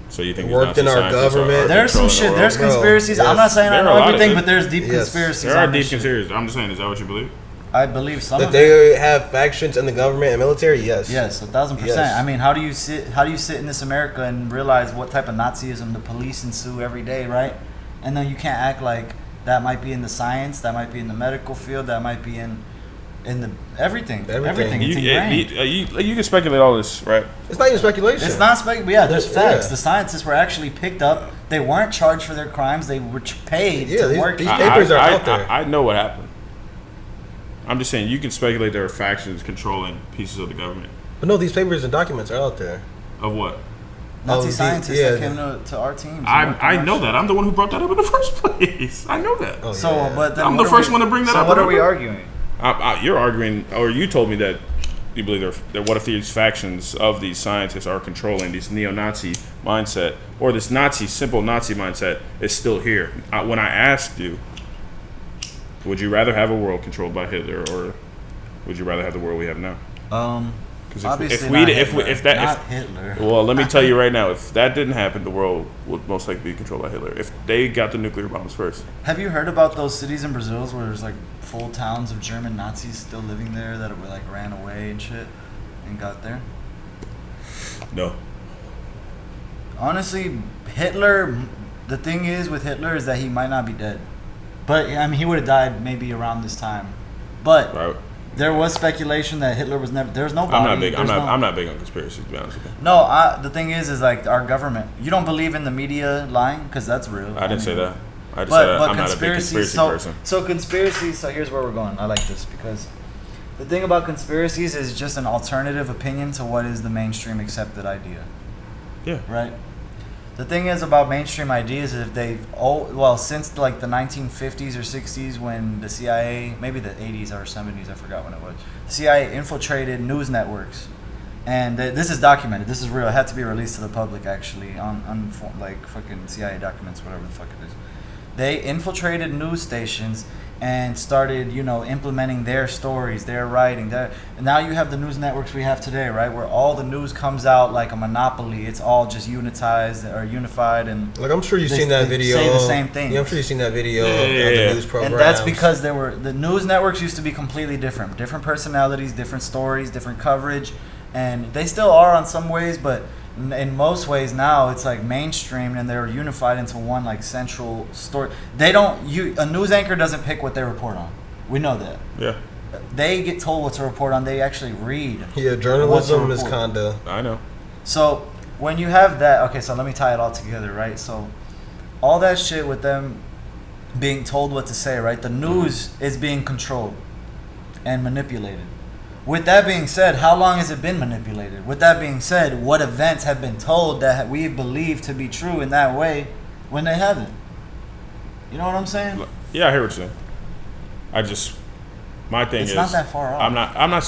So you think these Worked in Nazi our scientists government. There's some controlling the shit. world? There's Bro, conspiracies. yes. I'm not saying I There are know a lot of everything, it. but there's deep Yes. conspiracies. There are on this deep shit. conspiracies. I'm just saying, is that what you believe? I believe some That of it. they have factions in the government and military. Yes. Yes, 1,000%. Yes. I mean, how do you sit in this America and realize what type of Nazism the police ensue every day, right? And then you can't act like that might be in the science, that might be in the medical field, that might be in the everything. Everything. It's ingrained. You can speculate all this, right? It's not even speculation. It's not yeah, there's facts. Yeah. The scientists were actually picked up. They weren't charged for their crimes. They were paid Yeah, to work. these papers are out there. I know what happened. I'm just saying you can speculate there are factions controlling pieces of the government. But no, these papers and documents are out there. Of what? Nazi Oh, scientists yeah. that came to our teams. I know that. I'm the one who brought that up in the first place. I know that. Oh, So, yeah. but then I'm what the are first one to bring that so up, what are we remember? arguing? You're arguing, or you told me that you believe that what if these factions of these scientists are controlling this neo-Nazi mindset, or this simple Nazi mindset is still here? When I asked you, would you rather have a world controlled by Hitler, or would you rather have the world we have now? Because Obviously not Hitler. well, let me tell you right now, if that didn't happen, the world would most likely be controlled by Hitler. If they got the nuclear bombs first. Have you heard about those cities in Brazil where there's like full towns of German Nazis still living there that were like ran away and shit and got there? No. Honestly, Hitler. The thing is with Hitler is that he might not be dead, but I mean he would have died maybe around this time. But Right. there was speculation that Hitler was never. There's no body. I'm not big. there's no- I'm not big on conspiracies, to be honest with you. No, the thing is like our government. You don't believe in the media lying because that's real. I didn't say that. I just But said but I'm not a big conspiracy person. So conspiracies. So here's where we're going. I like this because the thing about conspiracies is just an alternative opinion to what is the mainstream accepted idea. Yeah. Right. The thing is about mainstream ideas is if since like the 1950s or 60s when the CIA, maybe the 80s or 70s, I forgot when it was, the CIA infiltrated news networks, and this is documented. This is real. It had to be released to the public actually on like fucking CIA documents, whatever the fuck it is. They infiltrated news stations and started, implementing their stories, their writing. And now you have the news networks we have today, right? Where all the news comes out like a monopoly. It's all just unified, and Like I'm sure you've they- seen that they video. say the same thing. Yeah, I'm sure you've seen that video of Yeah. the news programs. and that's because the news networks used to be completely different personalities, different stories, different coverage, and they still are on some ways, but in most ways now it's like mainstream and they're unified into one like central story. A news anchor doesn't pick what they report on. We know that. Yeah. They get told what to report on. They actually read. Yeah, journalism what to is report. kinda. I know. So when you have that, okay, so let me tie it all together, right? So all that shit with them being told what to say, right? The news is being controlled and manipulated. With that being said, how long has it been manipulated? With that being said, what events have been told that we believe to be true in that way when they haven't? You know what I'm saying? Yeah, I hear what you're saying. I just My thing It's is not that far off. I'm not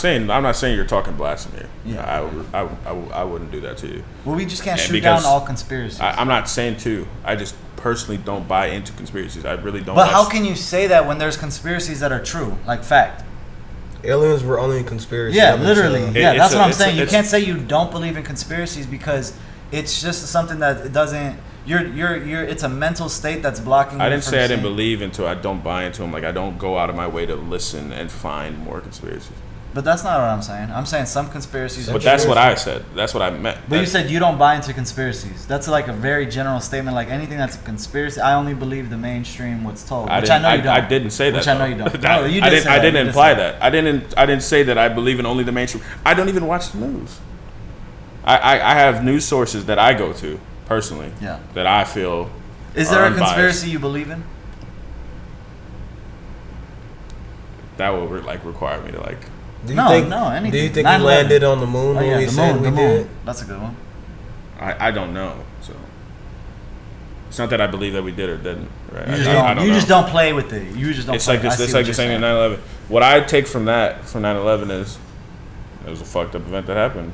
saying you're talking blasphemy. Yeah. I wouldn't do that to you. Well, we just can't And shoot down because all conspiracies. I'm not saying to. I just personally don't buy into conspiracies. I really don't. But how can you say that when there's conspiracies that are true, like fact? Aliens were only conspiracy. Yeah, literally. Yeah, it's that's what I'm it's saying. You it's- can't say you don't believe in conspiracies because it's just something that it doesn't. You're. It's a mental state that's blocking. I you didn't from say I didn't seeing- believe into. I don't buy into them. Like I don't go out of my way to listen and find more conspiracies. But that's not what I'm saying. I'm saying some conspiracies. But are that's true. what I said. That's what I meant. But you That- said you don't buy into conspiracies. That's like a very general statement. Like anything that's a conspiracy, I only believe the mainstream what's told. Which I know you don't. I didn't say that. Which I know though. you don't. That- No, you I did didn't. say I that. didn't You did imply say that. I didn't say that I believe in only the mainstream. I don't even watch the news. I have news sources that I go to personally. Yeah. That I feel. Is are there a unbiased. conspiracy you believe in? That would require me to like. Do you think anything. Do you think we 9/11. landed on the moon Oh, when yeah, we the said moon, we the did? moon. That's a good one. I don't know. So it's not that I believe that we did or didn't. Right? You just I don't. don't You know. just don't play with it. You just don't. It's play like this. I see It's what like you're the same in saying. 9/11. What I take from 9/11 is it was a fucked up event that happened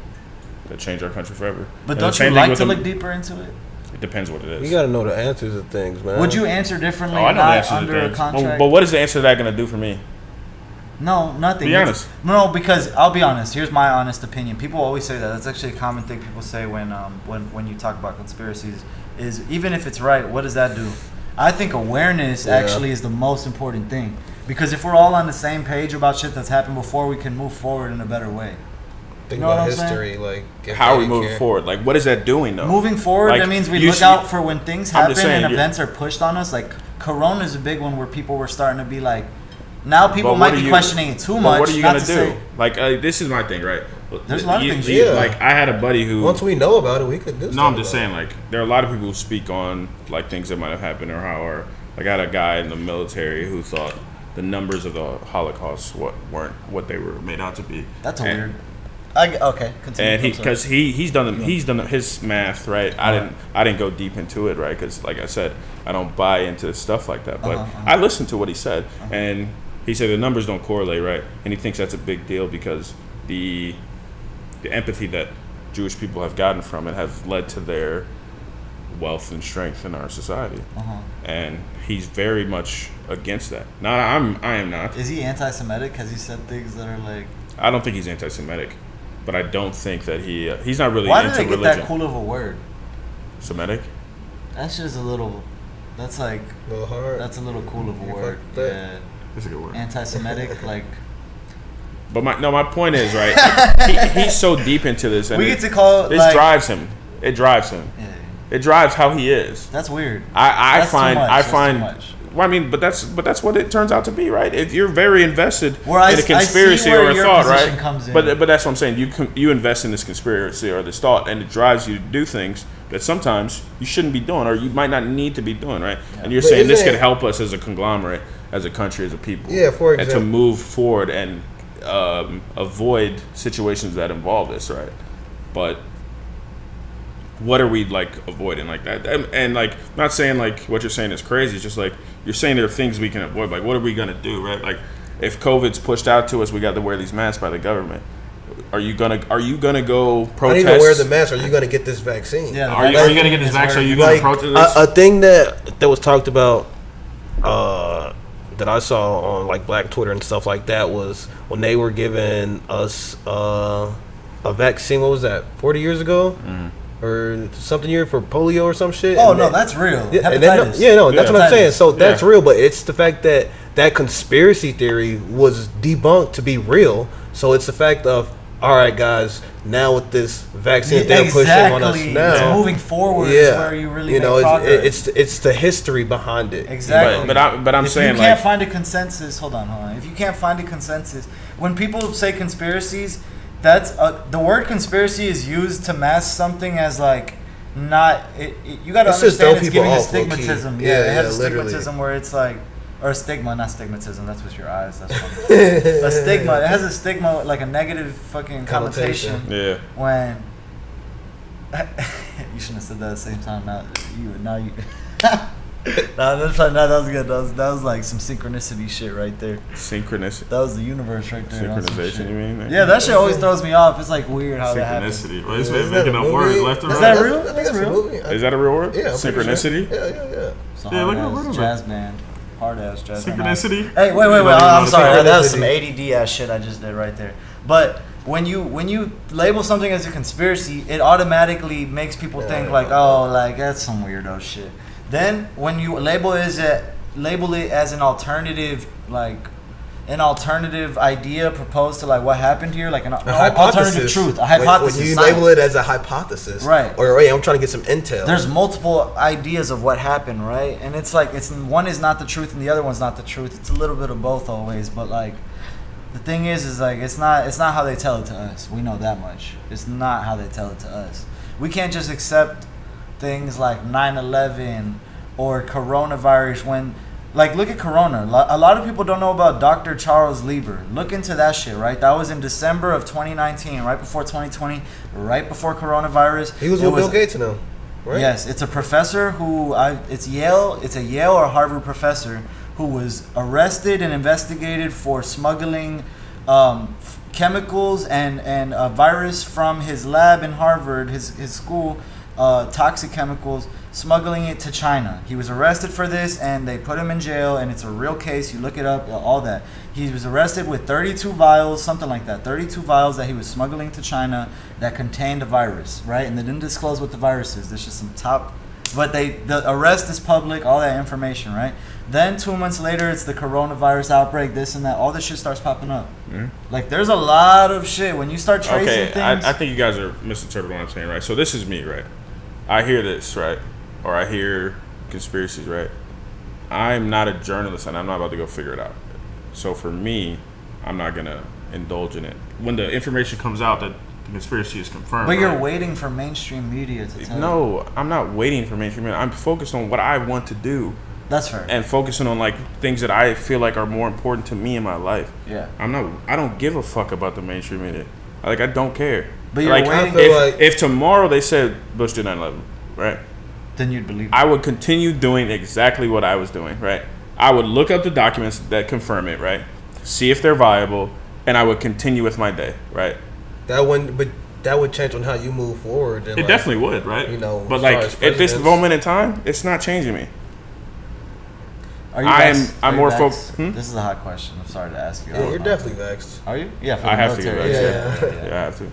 that changed our country forever. But And don't the you same thing like with to the- look deeper into it? It depends what it is. You gotta know the answers to things, man. Would you answer differently? Oh, I know the not answer to under a things. contract. But what is the answer to that going to do for me? No, nothing. Be It's- honest. No, because I'll be honest. Here's my honest opinion. People always say that. That's actually a common thing people say when you talk about conspiracies. Is even if it's right, what does that do? I think awareness actually is the most important thing. Because if we're all on the same page about shit that's happened before, we can move forward in a better way. think You know about what I'm saying? history? Like, if How are we they moving care. forward? Like, what is that doing though? Moving forward, Like, that means we you look see- out for when things I'm happen just saying, and you're- events are pushed on us. Like Corona is a big one where people were starting to be like, now people But might what be are you- questioning it too but much. What are you not gonna to do? say- Like, this is my thing, right? There's a lot of things you can do. Like, I had a buddy who. Once we know about it, we could do something. No, I'm just about saying, like, there are a lot of people who speak on, like, things that might have happened or how, or, like, I had a guy in the military who thought the numbers of the Holocaust weren't what they were made out to be. That's a And- weird. Okay, continue. And I'm sorry. because he's done his math, right? I didn't go deep into it, right? Because like I said, I don't buy into stuff like that. But I listened to what he said, and he said the numbers don't correlate, right? And he thinks that's a big deal because the empathy that Jewish people have gotten from it has led to their wealth and strength in our society, and he's very much against that. I am not. Is he anti-Semitic? Has he said things that are like? I don't think he's anti-Semitic, but I don't think that he's not really Why into did they get religion. that cool of a word? Semitic. That's just a little. That's like. A little hard. That's a little cool of a You word. fucked that. Yeah. That's a good word. Anti-Semitic, like. But my point is, right, he's so deep into this, and We get to call this like, drives him. It drives him. Yeah, It drives how he is. that's weird. I That's too find much. I That's too find. much. Well, I mean, but that's what it turns out to be, right? If you're very invested Where I in a see conspiracy where or a your thought, position right? comes in. But that's what I'm saying. You invest in this conspiracy or this thought, and it drives you to do things that sometimes you shouldn't be doing, or you might not need to be doing, right? And you're But saying this isn't could it- help us as a conglomerate, as a country, as a people, Yeah, for and to example. move forward and avoid situations that involve this, right? But what are we like avoiding like that? And like, not saying like what you're saying is crazy. It's just like you're saying there are things we can avoid. Like, what are we gonna do, right? Like, if COVID's pushed out to us, we got to wear these masks by the government. Are you gonna go protest? I don't even wear the mask. Are you going to get this vaccine? Yeah. the Are you vaccine gonna get this is vaccine? Are where- you gonna Like protest this? a thing that was talked about that I saw on like Black Twitter and stuff like that was when they were giving us a vaccine. What was that? 40 years ago, or something year for polio or some shit. Oh And no, then- that's real. Yeah, and Hepatitis. then, that's what I'm saying. Hepatitis. So that's Yeah. real, but it's the fact that that conspiracy theory was debunked to be real. So it's the fact of, all right, guys, now with this vaccine that they're pushing on us Exactly. now, It's moving forward is where you really make progress. it's the history behind it. Exactly. But I'm if saying, you can't like, find a consensus, hold on. If you can't find a consensus, when people say conspiracies, that's the word conspiracy is used to mask something as like not. You got to It's just understand throw it's people giving a off, low-key. stigmatism. Yeah, Yeah, it has a literally. stigmatism where it's like, or a stigma, not stigmatism. That's with your eyes. That's funny. A stigma. It has a stigma, like a negative fucking connotation. yeah. When you shouldn't have said that at the same time. Now you. Nah, that was good. That was like some synchronicity shit right there. Synchronicity. That was the universe right there. Synchronization, you mean? Yeah, that shit always throws me off. It's like weird how that happens. Synchronicity. Well, this man making up words left and Is right. that real? I think That's that's a real. movie. Is that a real word? Yeah. I'm pretty Synchronicity. Sure. Yeah. It's a Yeah, look at hard the ass word. jazz band. Hard ass jazz band. Synchronicity. Hey, wait. You know I'm the sorry. That was some synchronicity. ADD ass shit I just did right there. But when you label something as a conspiracy, it automatically makes people think like, oh, like that's some weirdo shit. Then when you label it as an alternative, like an alternative idea proposed to like what happened here, like an alternative truth, a hypothesis. When you science. label it as a hypothesis, Right. Or hey, I'm trying to get some intel. There's multiple ideas of what happened, right? And it's like one is not the truth and the other one's not the truth. It's a little bit of both always, but like the thing is like it's not how they tell it to us. We know that much. It's not how they tell it to us. We can't just accept things like 9/11 or coronavirus when, like, look at Corona. A lot of people don't know about Dr. Charles Lieber. Look into that shit, right? That was in December of 2019, right before 2020, right before coronavirus. He was with Bill Gates now, right? Yes, it's a professor who it's a Yale or Harvard professor who was arrested and investigated for smuggling chemicals and a virus from his lab in Harvard, his school, toxic chemicals, smuggling it to China. He was arrested for this and they put him in jail, and it's a real case. You look it up, all that. He was arrested with 32 vials, something like that, 32 vials that he was smuggling to China that contained a virus, right? And they didn't disclose what the virus is. There's just some top, but the arrest is public, all that information, right? Then 2 months later, it's the coronavirus outbreak, this and that. All this shit starts popping up. Mm-hmm. Like, there's a lot of shit. When you start tracing things... I think you guys are misinterpreting what I'm saying, right? So this is me, right? I hear this, right? Or I hear conspiracies, right? I'm not a journalist, and I'm not about to go figure it out. So for me, I'm not going to indulge in it. When the information comes out that the conspiracy is confirmed... But you're waiting for mainstream media to tell you. No, I'm not waiting for mainstream media. I'm focused on what I want to do. That's fair. And focusing on like things that I feel like are more important to me in my life. Yeah. I don't give a fuck about the mainstream media. Like, I don't care. But you're like, waiting. If tomorrow they said Bush did 9/11, right? Then you'd believe it. I would continue doing exactly what I was doing, right? I would look up the documents that confirm it, right? See if they're viable, and I would continue with my day, right? That would change on how you move forward. And it definitely would, right? You know, but like at this moment in time, it's not changing me. Are you vexed? I'm more focused. This is a hot question. I'm sorry to ask you. Yeah, you're definitely vexed. Are you? Yeah, for I the have to military. get vexed. Yeah, I have to.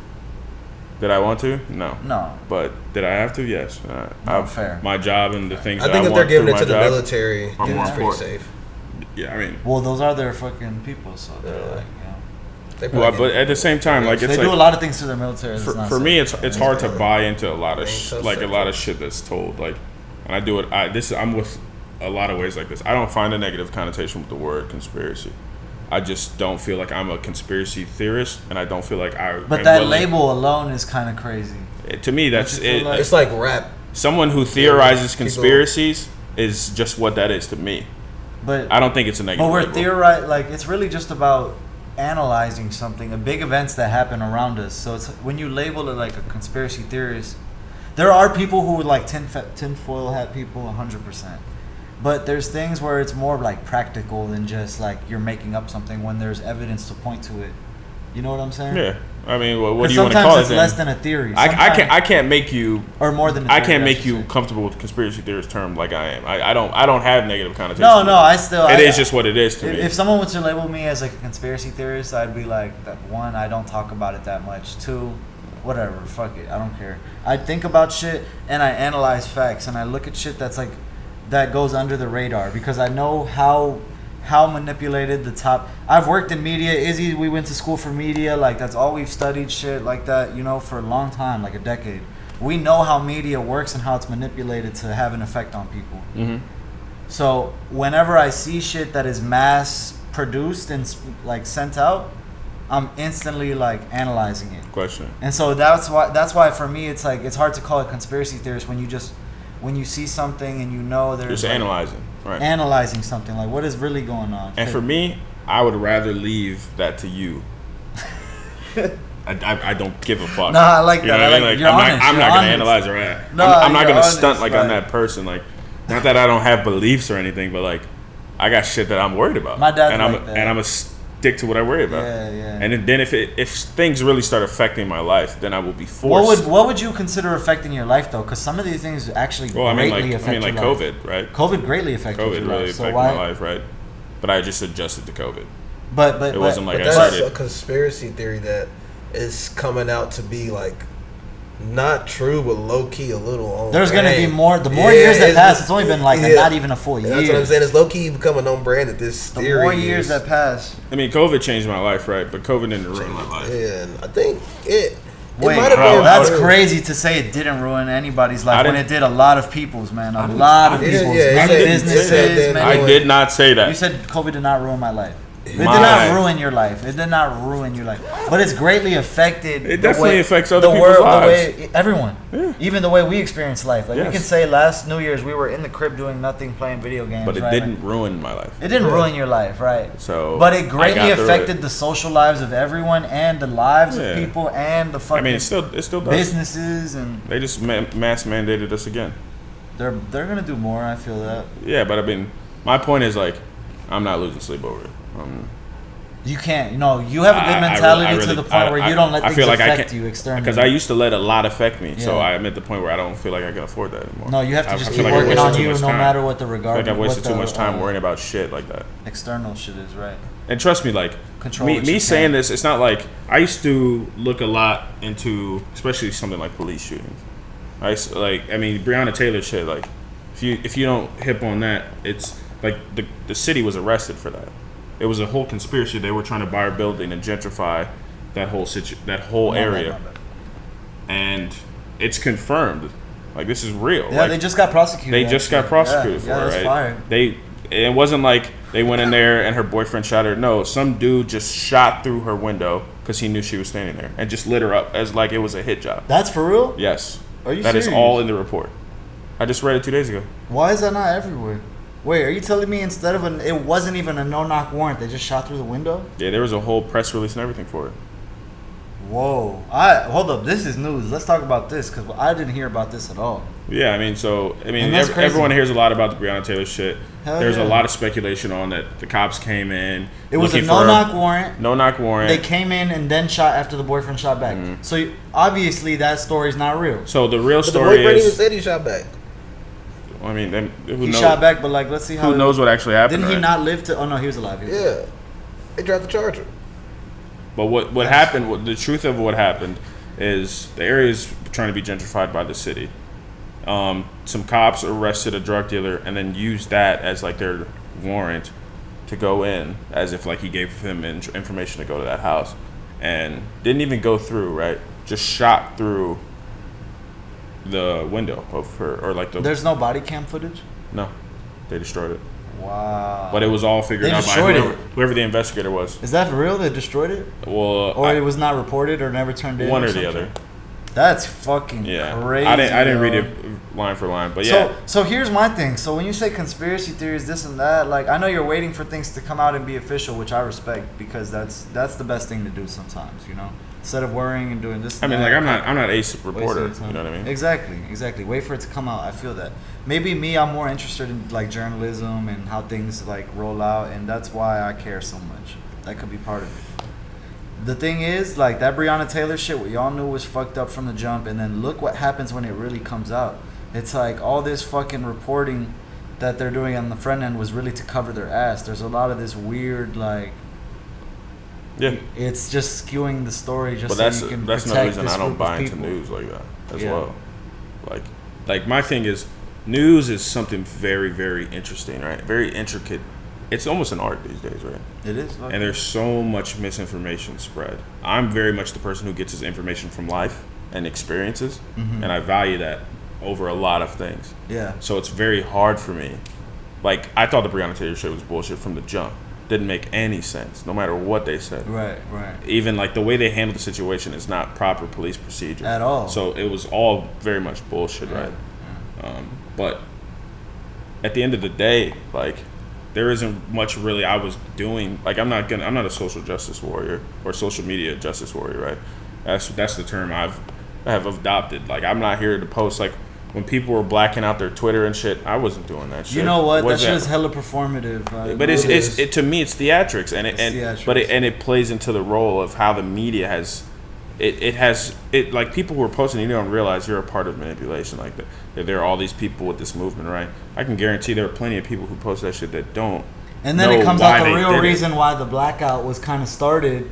Did I want to? No. No. But did I have to? Yes. Fair. My job and the things I think if they're giving it to the military, then it's pretty safe. Yeah, I mean. Well, those are their fucking people, so they're like, you know. Well, but at the same time, like it's they do a lot of things to their military. For me, it's hard to buy into a lot of a lot of shit that's told. Like, and I do it. I'm with a lot of ways like this. I don't find a negative connotation with the word conspiracy. I just don't feel like I'm a conspiracy theorist, and I don't feel like I. But that label alone is kind of crazy. To me, that's it. Like? It's like rap. Someone who theorizes conspiracies is just what that is to me. But I don't think it's a negative. But we're label. theorizing. Like, it's really just about analyzing something, big events that happen around us. So it's when you label it like a conspiracy theorist, there are people who would like tinfoil hat people 100%. But there's things where it's more like practical than just like you're making up something when there's evidence to point to it. You know what I'm saying? Yeah. I mean, what do you want to call it? Sometimes it's less than a theory. I can't make you or more than a theory, I can't make you comfortable with conspiracy theorist term like I am. I don't have negative connotations. No, I still. It is just what it is to me. If someone was to label me as like a conspiracy theorist, I'd be like, that one, I don't talk about it that much. Two, whatever, fuck it, I don't care. I think about shit and I analyze facts and I look at shit that's like that goes under the radar because I know how manipulated the top. I've worked in media. Izzy, we went to school for media. Like, that's all we've studied, shit like that, you know, for a long time, like a decade. We know how media works and how it's manipulated to have an effect on people. Mm-hmm. So whenever I see shit that is mass produced and like sent out, I'm instantly like analyzing it. Question. And so that's why for me it's like it's hard to call it conspiracy theorist when you see something and you know there's just like analyzing, right? Analyzing something like what is really going on. And for me, I would rather leave that to you. I don't give a fuck. No, I like that. You know what I mean? Like, I'm not gonna analyze it, right? No, I'm not gonna stunt like I'm that person. Like, Not that I don't have beliefs or anything, but like I got shit that I'm worried about. My dad's and like that. I'm a stick to what I worry about. Yeah. And then if things really start affecting my life, then I will be forced. What would you consider affecting your life though? Because some of these things actually greatly affect your life. COVID, right? COVID greatly affected your life. COVID really affected my life, right? But I just adjusted to COVID. But it wasn't like I that's started. a conspiracy theory that is coming out to be like not true, but low key a little on. There's gonna be more. The more years that pass, it's only been like not even a full year. That's what I'm saying. It's low key becoming on brand at this The theory. more years that pass. I mean, COVID changed my life, right? But COVID didn't ruin my life. Yeah, and I think it. Wait, might have bro, been that's true. crazy to say it didn't ruin anybody's life when didn't- it did a lot of people's, man. A lot of people's. yeah, Many I didn't businesses, say that. many. I did not say that. You said COVID did not ruin my life. It did not ruin your life. It did not ruin your life. But it's greatly affected. It definitely affects other the people's world, lives. The way everyone, even the way we experience life. Like we Yes. can say, last New Year's we were in the crib doing nothing, playing video games. But it right? didn't ruin my life. It didn't ruin your life, right? So, but it I greatly got through affected it. the social lives of everyone and the lives Yeah. of people and the fucking I mean, it still does. businesses, and They just mass mandated us again. they're gonna do more. I feel that. Yeah, but I mean, my point is like, I'm not losing sleep over it. You can't, you have a good mentality to the point where you don't let things affect you externally. Because I used to let a lot affect me, so Yeah. I'm at the point where I don't feel like I can afford that anymore. No, you have to I just feel keep like I working wasted on too you, much no time. matter what the I feel regard. like I wasted what too the, much time worrying about shit like that. External shit is right. And trust me, like Control what me you saying can. this, it's not like I used to look a lot into, especially something like police shootings. I mean, Breonna Taylor shit. Like, if you don't hip on that, it's like the city was arrested for that. It was a whole conspiracy. They were trying to buy a building and gentrify that whole area, and it's confirmed. Like, this is real. Yeah, like, they just got prosecuted. They just got prosecuted for it, that's right? fire. It wasn't like they went in there and her boyfriend shot her. No, some dude just shot through her window because he knew she was standing there and just lit her up as like it was a hit job. That's for real? Yes. Are you That is serious? all in the report. I just read it 2 days ago. Why is that not everywhere? Wait, are you telling me instead of it wasn't even a no-knock warrant, they just shot through the window? Yeah, there was a whole press release and everything for it. Whoa. Hold up, this is news. Let's talk about this, because I didn't hear about this at all. Yeah, And everyone that's crazy. hears a lot about the Breonna Taylor shit. Hell There's yeah. a lot of speculation on that the cops came in. It was a looking for no-knock warrant. No-knock warrant. They came in and then shot after the boyfriend shot back. Mm-hmm. So obviously that story's not real. So the real But the story boyfriend even is, said he shot back. I mean, then who He knows? shot back, but like, let's see how. Who knows what actually happened? Didn't he right? not live to? Oh no, he was alive. He was alive. Yeah, they dropped the charger. But what happened? The truth of what happened is the area is trying to be gentrified by the city. Some cops arrested a drug dealer and then used that as like their warrant to go in, as if like he gave them information to go to that house, and didn't even go through. Right, just shot through the window of her, or like the. There's no body cam footage. No, they destroyed it. Wow. But it was all figured They out by destroyed whoever the investigator was. Is that for real? They destroyed it, Well, or it was not reported, or never turned in. one or the something? other. That's fucking Yeah, crazy. I didn't read bro. it line for line, but yeah. So here's my thing. So when you say conspiracy theories, this and that, like I know you're waiting for things to come out and be official, which I respect because that's the best thing to do sometimes, Instead of worrying and doing this. I And mean, that, like I'm not a reporter. wasting You your time. know what I mean? Exactly. Wait for it to come out. I feel that. Maybe me, I'm more interested in like journalism and how things like roll out, and that's why I care so much. That could be part of it. The thing is, like that Breonna Taylor shit, what y'all knew was fucked up from the jump, and then look what happens when it really comes out. It's like all this fucking reporting that they're doing on the front end was really to cover their ass. There's a lot of this weird like. Yeah. It's just skewing the story just But so you can that's protect no reason this I don't group of buy into people. news like that as Yeah. well. Like my thing is, news is something very, very interesting, right? Very intricate. It's almost an art these days, right? It is. And there's so much misinformation spread. I'm very much the person who gets his information from life and experiences, and I value that over a lot of things. Yeah. So it's very hard for me. Like, I thought the Breonna Taylor shit was bullshit from the jump. Didn't make any sense, no matter what they said. Right. Even like the way they handled the situation is not proper police procedure At all. So it was all very much bullshit, right? But at the end of the day, like, there isn't much really I was doing. Like, I'm not a social justice warrior or social media justice warrior, right? That's the term I have adopted. Like, I'm not here to post like when people were blacking out their Twitter and shit, I wasn't doing that shit. You know what? That shit that? is hella performative. But it's to me it's theatrics, and it plays into the role of how the media has. It has like people who are posting. You don't realize you're a part of manipulation. Like that there are all these people with this movement, right? I can guarantee there are plenty of people who post that shit that don't. And then it comes out the real reason why the blackout was kind of started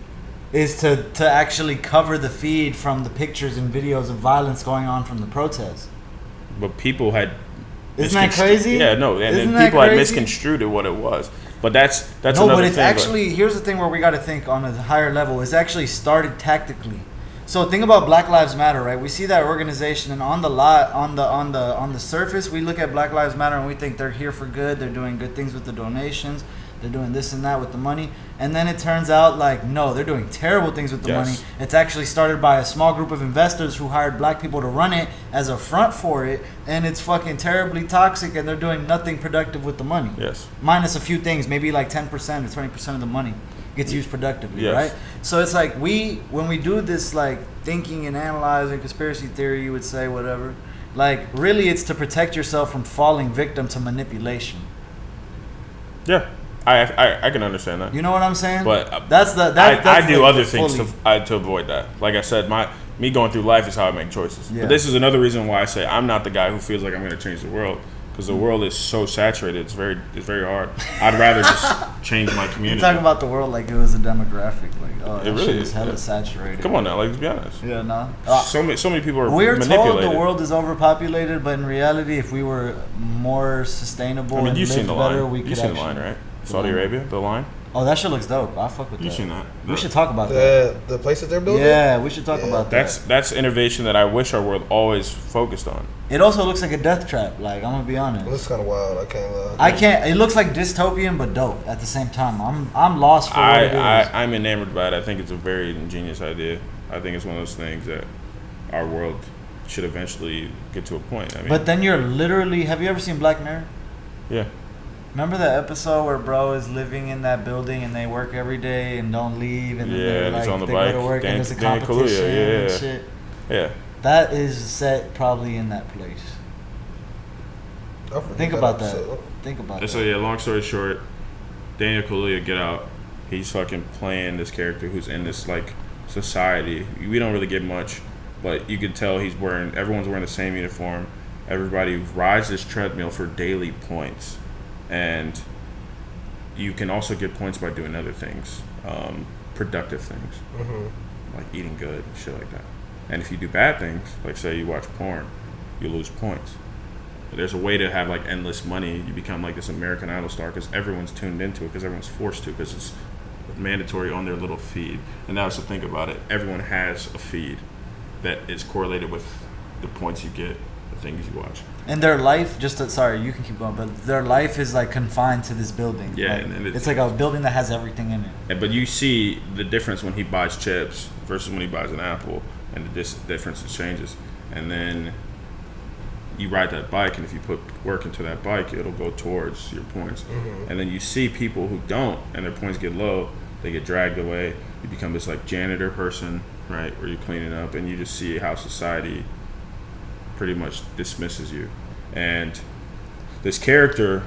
is to actually cover the feed from the pictures and videos of violence going on from the protests. But people had. Isn't that crazy? Yeah, no, and then people had misconstrued it what it was. But that's no, another but it's thing, actually here's the thing where we got to think on a higher level. It's actually started tactically. So think about Black Lives Matter, right? We see that organization, and on the surface, we look at Black Lives Matter and we think they're here for good. They're doing good things with the donations. They're doing this and that with the money. And then it turns out like, no, they're doing terrible things with the money. It's actually started by a small group of investors who hired black people to run it as a front for it. And it's fucking terribly toxic, and they're doing nothing productive with the money. Yes. Minus a few things, maybe like 10% or 20% of the money gets used productively, right? So it's like when we do this like thinking and analyzing conspiracy theory, you would say whatever, like really it's to protect yourself from falling victim to manipulation. Yeah. I can understand that. You know what I'm saying? But I do other things to avoid that. Like I said, me going through life is how I make choices. Yeah. But this is another reason why I say I'm not the guy who feels like I'm going to change the world, because the world is so saturated. It's very hard. I'd rather just change my community. You're talking about the world like it was a demographic. Like, oh, it really is hella saturated. Come on now, like, let's be honest. Yeah, no. So many people are We're manipulated. told the world is overpopulated, but in reality, if we were more sustainable and lived better, we could. You've seen the line, right? Saudi Arabia, the line. Oh, that shit looks dope. I fuck with that. You've seen that. We should talk about that. The place that they're building? Yeah, we should talk about that. That's innovation that I wish our world always focused on. It also looks like a death trap. Like, I'm gonna be honest. It looks kind of wild. I can't. It looks like dystopian, but dope at the same time. I'm lost for what it is. I'm enamored by it. I think it's a very ingenious idea. I think it's one of those things that our world should eventually get to a point. I mean, but then you're literally. Have you ever seen Black Mirror? Yeah. Remember the episode where bro is living in that building and they work every day and don't leave, and then he's on the they bike. go to work and there's a competition and shit. Yeah. That is set probably in that place. Think about that. Think about that. So yeah, long story short, Daniel Kaluuya, Get Out, he's fucking playing this character who's in this like society. We don't really get much, but you can tell everyone's wearing the same uniform. Everybody rides this treadmill for daily points. And you can also get points by doing other things, productive things, like eating good, shit like that. And if you do bad things, like say you watch porn, you lose points. But there's a way to have like endless money. You become like this American Idol star because everyone's tuned into it, because everyone's forced to, because it's mandatory on their little feed. And now to think about it, everyone has a feed that is correlated with the points you get, the things you watch. And their life, sorry, you can keep going, but their life is like confined to this building. Yeah, like, and it's like a building that has everything in it. But you see the difference when he buys chips versus when he buys an apple, and the difference changes. And then you ride that bike, and if you put work into that bike, it'll go towards your points. And then you see people who don't, and their points get low, they get dragged away. You become this like janitor person, right, where you're cleaning up, and you just see how society pretty much dismisses you. And this character,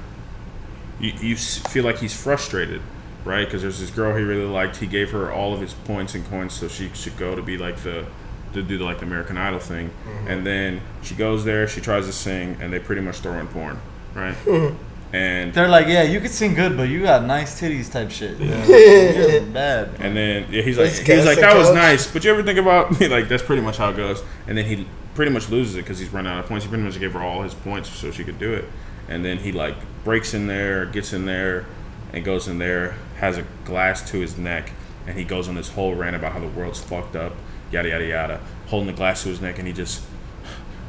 you feel like he's frustrated, right? Because there's this girl he really liked. He gave her all of his points and coins so she should go to be like to do the American Idol thing. And then she goes there, she tries to sing, and they pretty much throw in porn, right? And they're like, yeah, you could sing good, but you got nice titties type shit. You're bad. And then he's like, that was nice, but you ever think about like that's pretty much how it goes. And then he pretty much loses it because he's run out of points. He pretty much gave her all his points so she could do it. And then he like breaks in there, gets in there, and goes in there, has a glass to his neck, and he goes on this whole rant about how the world's fucked up, yada yada yada, holding the glass to his neck, and he just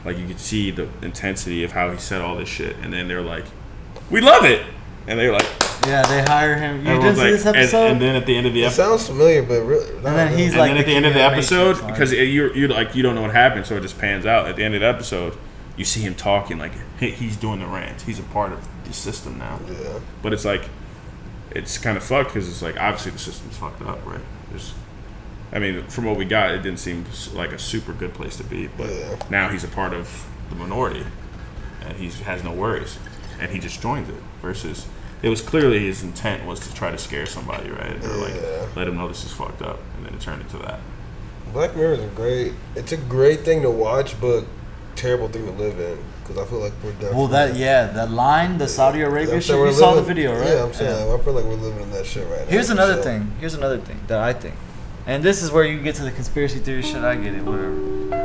like, you could see the intensity of how he said all this shit. And then they're like, we love it, and they're like, yeah, they hire him. You didn't see this episode? And then at the end of the episode, sounds familiar, but really, and then he's like, and then at the end of the episode, because you're like, you don't know what happened, so it just pans out. At the end of the episode, you see him talking like he's doing the rant. He's a part of the system now. Yeah. But it's like, it's kind of fucked because it's like obviously the system's fucked up, right? From what we got, it didn't seem like a super good place to be. But now he's a part of the minority, and he has no worries, and he just joins it. Versus, it was clearly his intent was to try to scare somebody, right? Or like let him know this is fucked up, and then it turned into that. Black Mirror is it's a great thing to watch, but terrible thing to live in. Because I feel like we're definitely... Well, that line, the Saudi Arabia shit, you saw the video, right? Yeah, I'm saying, I feel like we're living in that shit right now. Here's another thing that I think. And this is where you get to the conspiracy theory shit, I get it, whatever.